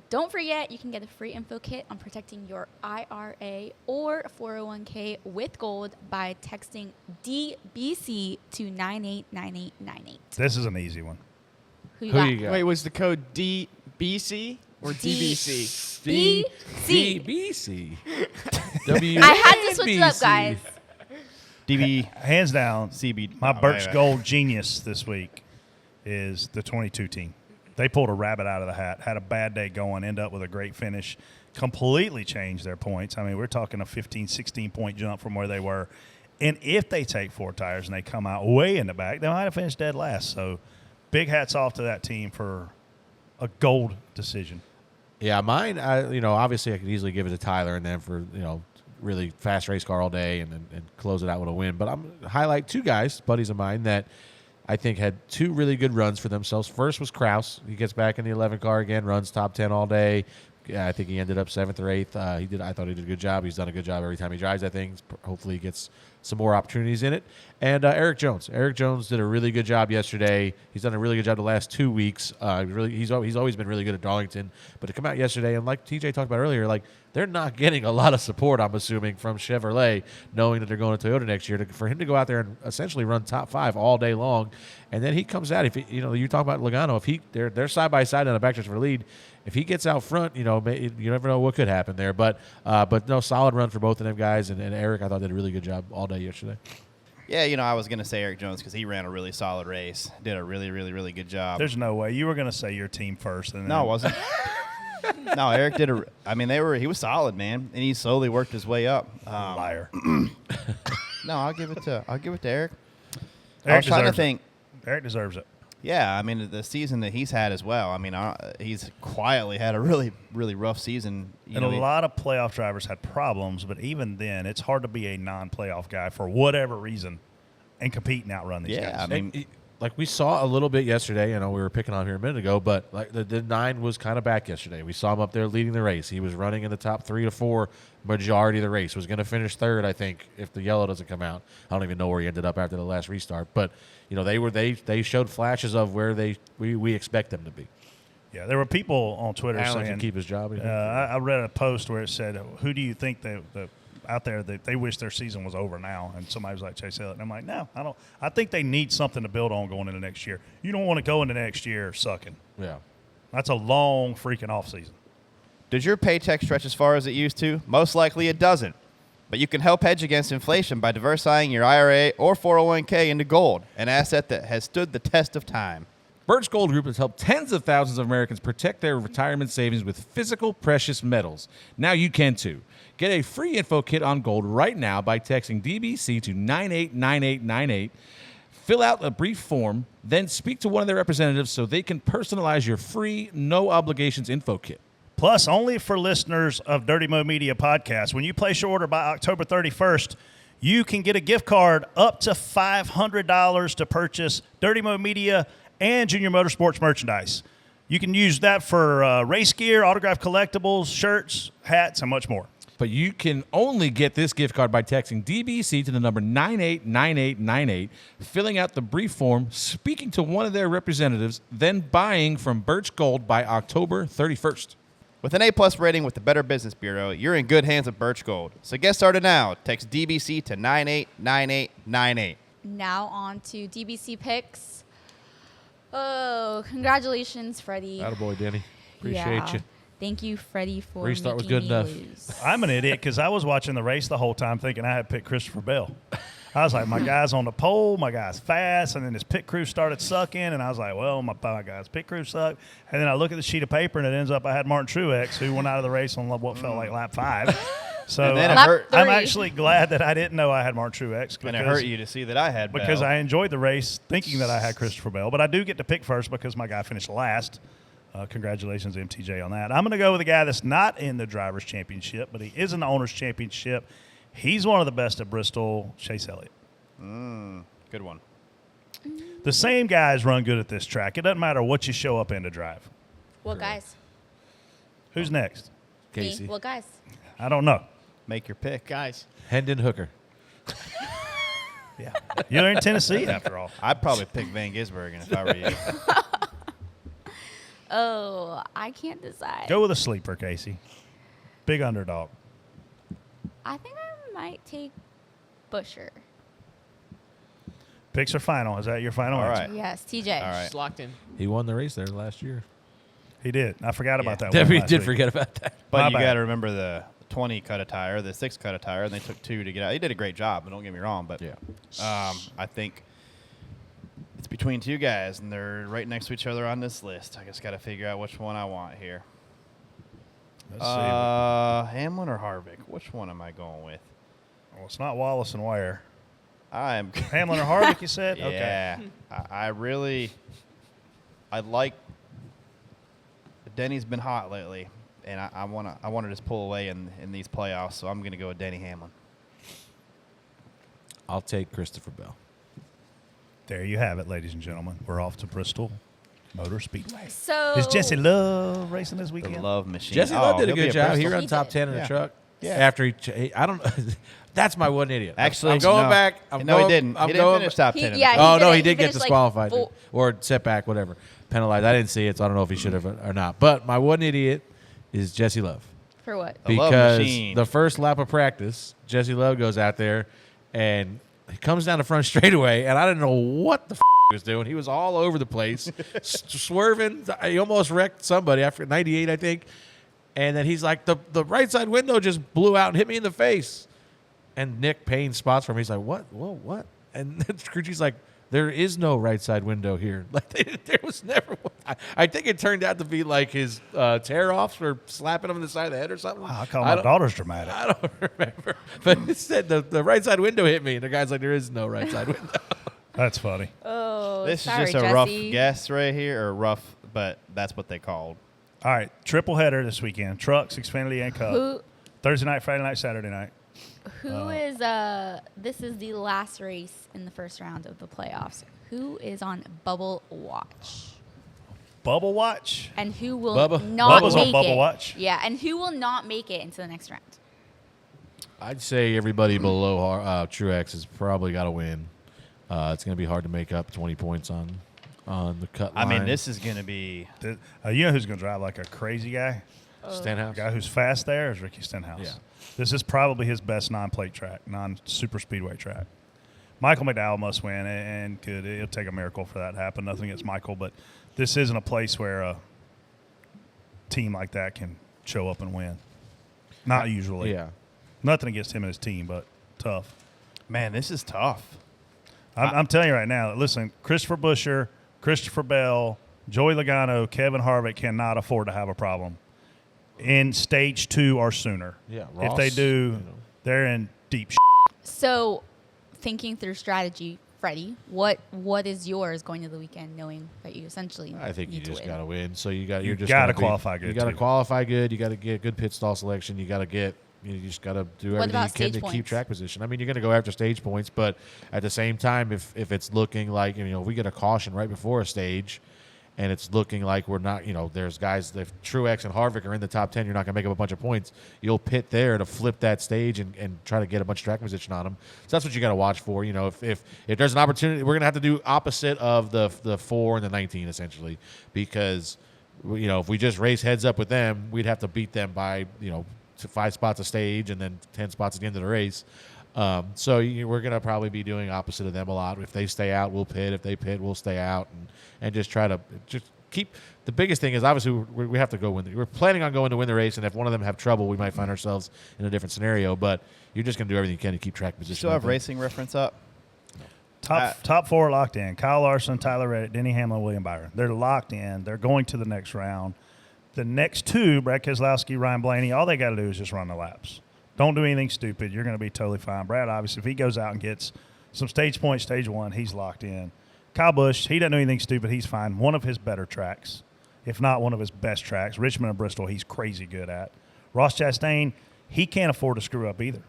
Don't forget, you can get a free info kit on protecting your IRA or 401k with gold by texting DBC to 989898. This is an easy one. Who you Who got? you got? Wait, was the code DBC or DBC? DBC. W. I had to switch it up, guys. DB Hands down, CB. my oh, Birch wait. Gold genius this week is the 22 team. They pulled a rabbit out of the hat, had a bad day going, end up with a great finish, completely changed their points. I mean, we're talking a 15, 16-point jump from where they were. And if they take 4 tires and they come out way in the back, they might have finished dead last. So big hats off to that team for a gold decision. Yeah, mine. Obviously, I could easily give it to Tyler, and then for really fast race car all day, and close it out with a win. But I'm gonna highlight 2 guys, buddies of mine, that I think had 2 really good runs for themselves. First was Kraus. He gets back in the 11 car again, runs top 10 all day. Yeah, I think he ended up 7th or 8th. I thought he did a good job. He's done a good job every time he drives, I think. Hopefully he gets some more opportunities in it. And Eric Jones. Eric Jones did a really good job yesterday. He's done a really good job the last 2 weeks. He's always been really good at Darlington. But to come out yesterday, and like TJ talked about earlier, like they're not getting a lot of support, I'm assuming, from Chevrolet, knowing that they're going to Toyota next year. For him to go out there and essentially run top 5 all day long, and then he comes out. If you talk about Logano, if they're side by side on the backstretch for lead. If he gets out front, you never know what could happen there. But no, solid run for both of them guys. And Eric, I thought, did a really good job all day yesterday. Yeah, I was going to say Eric Jones because he ran a really solid race. Did a really, really, really good job. There's no way. You were going to say your team first. And No, it wasn't. No, Eric did he was solid, man. And he slowly worked his way up. Liar. No, I'll give it to Eric. I Eric was trying to deserves it. think. Eric deserves it. Yeah, I mean, the season that he's had as well. I mean, he's quietly had a really, really rough season. And a lot of playoff drivers had problems, but even then, it's hard to be a non-playoff guy for whatever reason and compete and outrun these guys. I mean, Like we saw a little bit yesterday. I know we were picking on him here a minute ago, but like the 9 was kind of back yesterday. We saw him up there leading the race. He was running in the top 3 to 4 majority of the race. Was going to finish 3rd, I think, if the yellow doesn't come out. I don't even know where he ended up after the last restart. But they showed flashes of where we expect them to be. Yeah, there were people on Twitter Allen saying can keep his job. I read a post where it said, "Who do you think out there that they wish their season was over now?" And somebody was like Chase Elliott, and I'm like, no, I don't. I think they need something to build on going into next year. You don't want to go into next year sucking. Yeah, that's a long freaking off season. Does your paycheck stretch as far as it used to? Most likely it doesn't. But you can help hedge against inflation by diversifying your IRA or 401k into gold, an asset that has stood the test of time. Birch Gold Group has helped tens of thousands of Americans protect their retirement savings with physical precious metals. Now you can too. Get a free info kit on gold right now by texting DBC to 989898. Fill out a brief form, then speak to one of their representatives so they can personalize your free, no obligations info kit. Plus, only for listeners of Dirty Mo Media podcast, when you place your order by October 31st, you can get a gift card up to $500 to purchase Dirty Mo Media and Junior Motorsports merchandise. You can use that for race gear, autographed collectibles, shirts, hats, and much more. But you can only get this gift card by texting DBC to the number 989898, filling out the brief form, speaking to one of their representatives, then buying from Birch Gold by October 31st. With an A+ rating with the Better Business Bureau, you're in good hands with Birch Gold. So get started now. Text DBC to 989898. Now on to DBC picks. Oh, congratulations, Freddie. Attaboy, Denny. Appreciate you. Thank you, Freddie, for Restart was making good me enough. lose. I'm an idiot because I was watching the race the whole time thinking I had picked Christopher Bell. I was like, my guy's on the pole, my guy's fast, and then his pit crew started sucking, and I was like, well, my guy's pit crew sucked. And then I look at the sheet of paper, and it ends up I had Martin Truex, who went out of the race on what felt like lap 5. So And then I'm actually glad that I didn't know I had Martin Truex. And it hurt you to see that I had because Bell. I enjoyed the race thinking that I had Christopher Bell, but I do get to pick first because my guy finished last. Congratulations, MTJ, on that. I'm going to go with a guy that's not in the Drivers' Championship, but he is in the Owners' Championship. He's one of the best at Bristol, Chase Elliott. Good one. The same guys run good at this track. It doesn't matter what you show up in to drive. What guys? Who's next? Casey. Me. What guys? I don't know. Make your pick. Guys. Hendon Hooker. Yeah, you're in Tennessee after all. I'd probably pick Van Gisbergen if I were you. Oh, I can't decide. Go with a sleeper, Casey. Big underdog. I think I might take Busher. Picks are final. Is that your final All answer? right. Yes, TJ. All right. It's locked in. He won the race there last year. He did. I forgot about that one. Definitely last did week. forget about that. But My you bad. got to remember the 20 cut a tire, the 6 cut a tire, and they took 2 to get out. He did a great job, but don't get me wrong. But I think it's between 2 guys, and they're right next to each other on this list. I just got to figure out which one I want here. Let's see. Hamlin or Harvick? Which one am I going with? Well, it's not Wallace and Ware. I'm Hamlin or Harvick, you said? Yeah. Okay. I like Denny's been hot lately, and I want to just pull away in these playoffs, so I'm going to go with Denny Hamlin. I'll take Christopher Bell. There you have it, ladies and gentlemen. We're off to Bristol Motor Speedway. So Is Jesse Love racing this The weekend? love machine. Jesse Love did a he'll be good at job. He Bristol. ran He top did. 10 in Yeah. a truck. Yeah. After I don't. That's my one idiot. Actually, I'm going no. back. No, he didn't. He didn't finish top 10. in the yeah, truck. Oh, he no, did- he did get finished, like, disqualified full- or set back, whatever. Penalized. I didn't see it, so I don't know if he should have or not. But my one idiot is Jesse Love. For what? The love Because machine. the first lap of practice, Jesse Love goes out there and he comes down the front straightaway, and I didn't know what the he was doing. He was all over the place, swerving. He almost wrecked somebody after 98, I think. And then he's like, the right side window just blew out and hit me in the face. And Nick Payne spots for him. He's like, what? Whoa, what? And then Scrooge's like, there is no right side window here. Like there was never one. I think it turned out to be like his tear-offs for slapping him in the side of the head or something. Wow, I call my daughter's dramatic. I don't remember. But it said the right side window hit me, and the guy's like, there is no right side window. That's funny. Oh, This sorry, is just a Jesse. rough guess right here, or rough, but that's what they called. All right, triple header this weekend. Trucks, Xfinity, and Cup. Who Thursday night, Friday night, Saturday night. who is this is the last race in the first round of the playoffs. Who is on Bubble Watch? Bubble Watch. And who will Bubba? not Bubba's on make Bubble it? Watch? Yeah, and who will not make it into the next round? I'd say everybody below Truex has probably got to win. It's going to be hard to make up 20 points on the cut I line. mean, this is going to be. You know who's going to drive like a crazy guy? Stenhouse. The guy who's fast there is Ricky Stenhouse. Yeah. This is probably his best non-plate track, non-super speedway track. Michael McDowell must win, and it'll take a miracle for that to happen. Nothing against Michael, but this isn't a place where a team like that can show up and win. Not usually. Yeah. Nothing against him and his team, but tough. Man, this is tough. I'm telling you right now, listen, Christopher Busher, Christopher Bell, Joey Logano, Kevin Harvick cannot afford to have a problem in stage 2 or sooner. Yeah, if they Ross, do, they're in deep So, thinking through strategy, Freddie, what is yours going to the weekend, knowing that you essentially I think you need to just win? got to win. So you're You just gotta gonna qualify good, You got to too. qualify good. You got to get good pit stall selection. You just got to do What everything about you can stage to keep points? track position. I mean, you're going to go after stage points, but at the same time, if it's looking like we get a caution right before a stage, and it's looking like we're not, there's guys, if Truex and Harvick are in the top 10, you're not going to make up a bunch of points. You'll pit there to flip that stage and try to get a bunch of track position on them. So that's what you got to watch for. If there's an opportunity, we're going to have to do opposite of the 4 and the 19 essentially, because if we just race heads up with them, we'd have to beat them by, to 5 spots a stage and then 10 spots at the end of the race. So we're going to probably be doing opposite of them a lot. If they stay out, we'll pit. If they pit, we'll stay out and just try to just keep. The biggest thing is obviously we have to go win. We're planning on going to win the race, and if one of them have trouble, we might find ourselves in a different scenario. But you're just going to do everything you can to keep track position. Still have racing reference up. Top 4 locked in. Kyle Larson, Tyler Reddick, Denny Hamlin, William Byron. They're locked in. They're going to the next round. The next 2, Brad Keselowski, Ryan Blaney, all they got to do is just run the laps. Don't do anything stupid. You're going to be totally fine. Brad, obviously, if he goes out and gets some stage points, stage 1, he's locked in. Kyle Busch, he doesn't do anything stupid. He's fine. One of his better tracks, if not one of his best tracks. Richmond and Bristol, he's crazy good at. Ross Chastain, he can't afford to screw up either.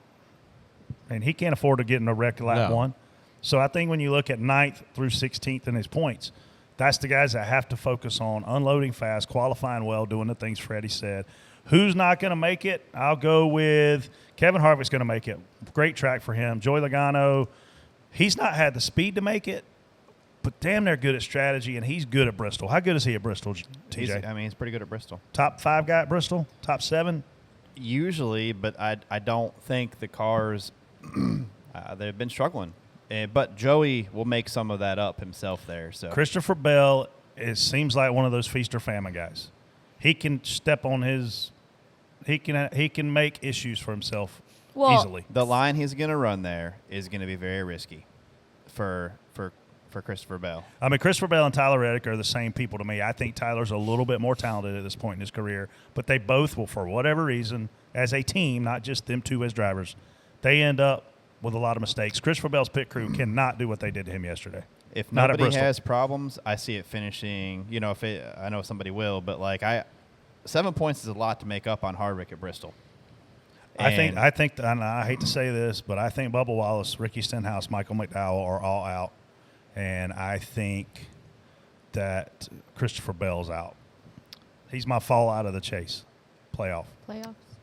And he can't afford to get in a wreck lap 1. So I think when you look at 9th through 16th in his points, that's the guys that have to focus on unloading fast, qualifying well, doing the things Freddie said. Who's not going to make it? I'll go with Kevin Harvick's going to make it. Great track for him. Joey Logano, he's not had the speed to make it, but damn, they're good at strategy, and he's good at Bristol. How good is he at Bristol, TJ? He's pretty good at Bristol. Top 5 guy at Bristol? Top 7? Usually, but I don't think the cars they've been struggling. But Joey will make some of that up himself there. So Christopher Bell seems like one of those feast or famine guys. He can step on his. He can make issues for himself easily. The line he's going to run there is going to be very risky for Christopher Bell. I mean, Christopher Bell and Tyler Reddick are the same people to me. I think Tyler's a little bit more talented at this point in his career, but they both will, for whatever reason, as a team, not just them two as drivers, they end up with a lot of mistakes. Christopher Bell's pit crew cannot do what they did to him yesterday. If nobody has problems, I see it finishing. I know somebody will, but 7 points is a lot to make up on Harvick at Bristol. I think, and I hate to say this, but I think Bubba Wallace, Ricky Stenhouse, Michael McDowell are all out, and I think that Christopher Bell's out. He's my fall out of the chase playoffs.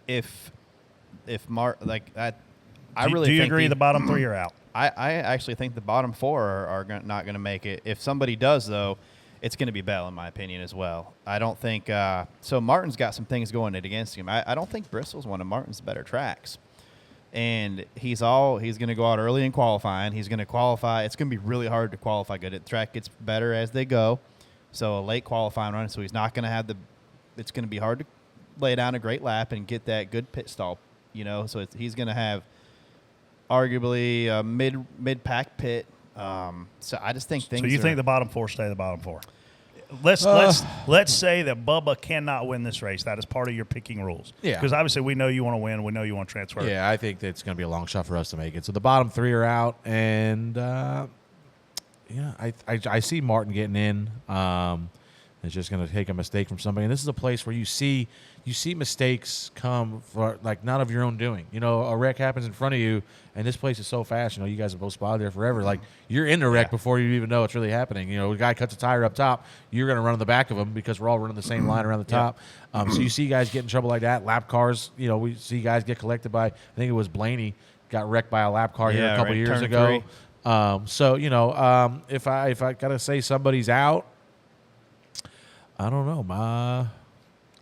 If Mark do you agree the bottom 3 are out? I actually think the bottom 4 are not going to make it. If somebody does, though, it's going to be Bell, in my opinion, as well. I don't think so. Martin's got some things going against him. I don't think Bristol's one of Martin's better tracks. And he's going to go out early in qualifying. He's going to qualify. It's going to be really hard to qualify good. The track gets better as they go. So a late qualifying run. So he's not going to have it's going to be hard to lay down a great lap and get that good pit stall, So he's going to have arguably a mid-pack pit. So I just think things. So you think the bottom 4 stay the bottom 4? Let's say that Bubba cannot win this race. That is part of your picking rules. Yeah. Because obviously we know you want to win. We know you want to transfer. Yeah, I think it's going to be a long shot for us to make it. So the bottom 3 are out, and I see Martin getting in. It's just going to take a mistake from somebody. And this is a place where you see mistakes come for not of your own doing. A wreck happens in front of you, and this place is so fast. You guys have both spotted there forever. You're in the wreck before you even know it's really happening. A guy cuts a tire up top, you're going to run on the back of him because we're all running the same line around the top. So you see guys get in trouble like that. Lap cars, we see guys get collected by. I think it was Blaney got wrecked by a lap car here a couple years ago. If I gotta say somebody's out, I don't know.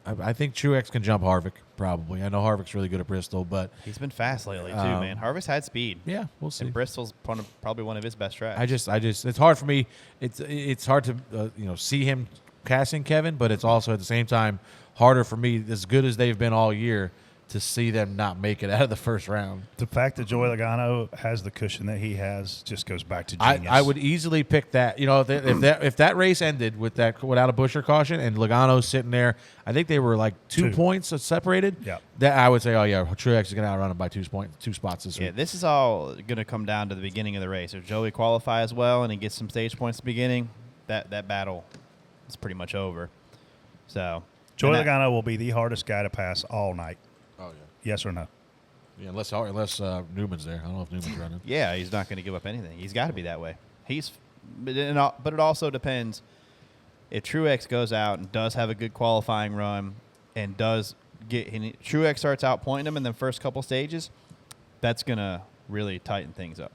I think Truex can jump Harvick, probably. I know Harvick's really good at Bristol, but he's been fast lately too, man. Harvick's had speed. Yeah, we'll see. And Bristol's probably one of his best tracks. I just it's hard for me. It's hard to see him passing Kevin, but it's also at the same time harder for me, as good as they've been all year, to see them not make it out of the first round. The fact that Joey Logano has the cushion that he has just goes back to genius. I would easily pick that. If that race ended without a Buescher caution and Logano's sitting there, I think they were 2 points separated. Yeah, that I would say, Truex is going to outrun him by 2 spots this week. Yeah, this is all going to come down to the beginning of the race. If Joey qualifies well and he gets some stage points at the beginning, that battle is pretty much over. So Joey Logano will be the hardest guy to pass all night. Oh, yeah. Yes or no? Yeah, unless Newman's there. I don't know if Newman's running. Yeah, he's not going to give up anything. He's got to be that way. But it also depends. If Truex goes out and does have a good qualifying run and Truex starts out pointing him in the first couple stages, that's going to really tighten things up.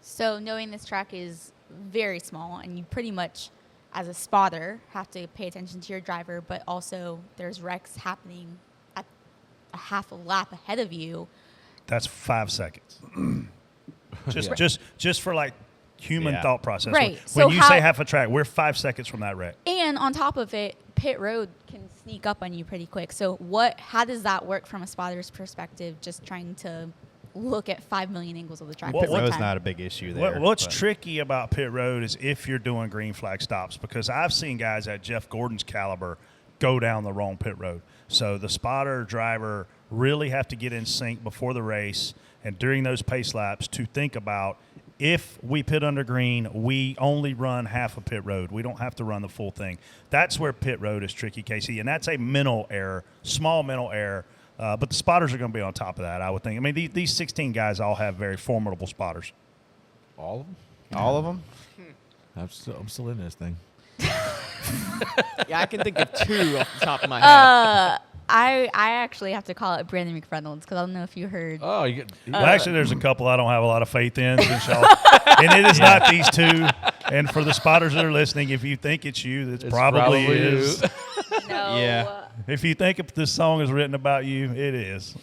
So knowing this track is very small and you pretty much as a spotter, have to pay attention to your driver, but also there's wrecks happening at a half a lap ahead of you. That's 5 seconds. just for like human thought process. Right. When So you say half a track, we're 5 seconds from that wreck. And on top of it, pit road can sneak up on you pretty quick. So how does that work from a spotter's perspective, just trying to look at 5 million angles of the track? Pit road's not a big issue there. What's tricky about pit road is if you're doing green flag stops, because I've seen guys at Jeff Gordon's caliber go down the wrong pit road. So the spotter driver really have to get in sync before the race and during those pace laps to think about, if we pit under green, we only run half a pit road. We don't have to run the full thing. That's where pit road is tricky, Casey, and that's a mental error, small mental error. But the spotters are going to be on top of that, I would think. I mean, these 16 guys all have very formidable spotters. All of them? All of them? I'm still in this thing. Yeah, I can think of 2 off the top of my head. I actually have to call it Brandon McReynolds because I don't know if you heard. Oh, well, actually, there's a couple I don't have a lot of faith in, since y'all, and it is not these 2. And for the spotters that are listening, if you think it's you, it's probably is. No. Yeah. If you think if this song is written about you, it is.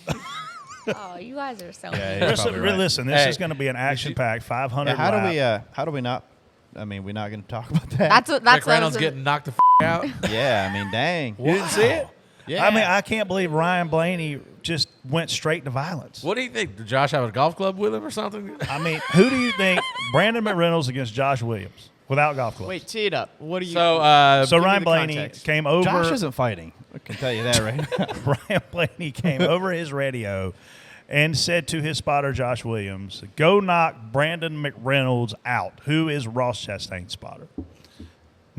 Oh, you guys are so Yeah, mean. you're probably right. Listen, this is going to be an action-packed 500 how do we not? I mean, we're not going to talk about that. That's Reynolds getting knocked the out. Yeah, I mean, dang. You didn't see it? Yeah. I mean, I can't believe Ryan Blaney just went straight to violence. What do you think? Did Josh have a golf club with him or something? I mean, who do you think? Brandon McReynolds against Josh Williams without golf clubs. Wait, tee it up. What do you? So Ryan Blaney context. came over. Josh isn't fighting. I can tell you that right now. Ryan Blaney came over his radio and said to his spotter, Josh Williams, go knock Brandon McReynolds out, who is Ross Chastain's spotter.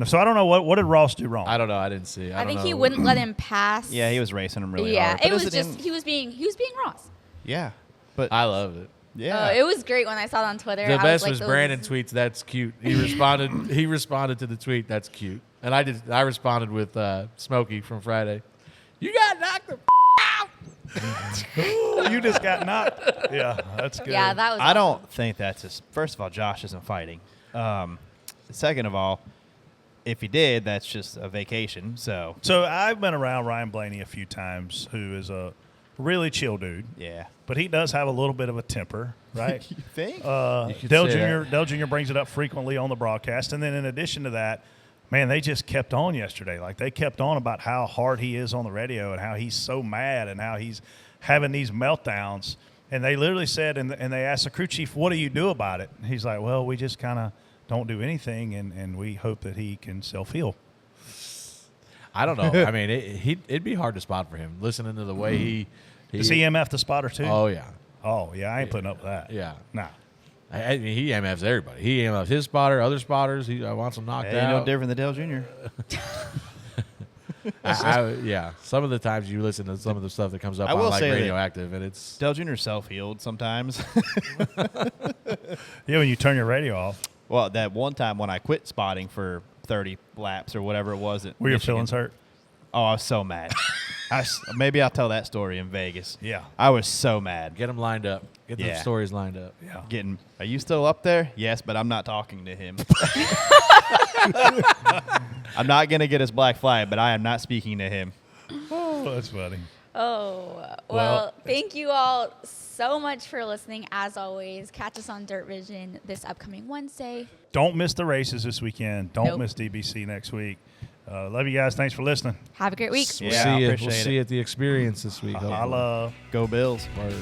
So I don't know, what did Ross do wrong? I don't know. I didn't see. I think he wouldn't let him pass. Yeah, he was racing him really Yeah, hard. it was just he was being Ross. Yeah, but I loved it. yeah, It was great when I saw it on Twitter. The I best was, was like, Brandon tweets. That's cute. He responded. He responded to the tweet. That's cute. And I responded with Smokey from Friday. You got knocked the out. You just got knocked. Yeah, that's good. Yeah, that was. I don't think that's his. First of all, Josh isn't fighting. Second of all, if he did, that's just a vacation. So I've been around Ryan Blaney a few times, who is a really chill dude. yeah, But he does have a little bit of a temper, right? you think? Dale Jr. brings it up frequently on the broadcast. And then in addition to that, man, they just kept on yesterday. Like, they kept on about how hard he is on the radio and how he's so mad and how he's having these meltdowns. And they literally said, and they asked the crew chief, what do you do about it? And he's like, well, we just kind of don't do anything, and we hope that he can self-heal. I don't know. I mean, it'd be hard to spot for him, listening to the way he Does he MF the spotter too? Oh, yeah. Oh, yeah, I ain't putting up with that. Yeah. Nah. I mean, he MFs everybody. He MFs his spotter, other spotters. He wants them knocked Ain't out. no different than Dale Jr. Yeah. Some of the times you listen to some of the stuff that comes up I on will like say that Radioactive, and it's Dale Jr. self-healed sometimes. Yeah, when you turn your radio off. Well, that one time when I quit spotting for 30 laps or whatever it was. Were your feelings hurt? Oh, I was so mad. Maybe I'll tell that story in Vegas. Yeah. I was so mad. get them lined up. Get the Yeah. stories lined up. Yeah. Are you still up there? Yes, but I'm not talking to him. I'm not going to get his black flag, but I am not speaking to him. Oh, that's funny. Oh, well, Well, thank you all so much for listening. As always, catch us on Dirt Vision this upcoming Wednesday. Don't miss the races this weekend. Don't Nope. miss DBC next week. Love you guys. Thanks for listening. Have a great week. Yeah, I We'll appreciate see it. you at the experience this week. hopefully. Holla. Go Bills. Word.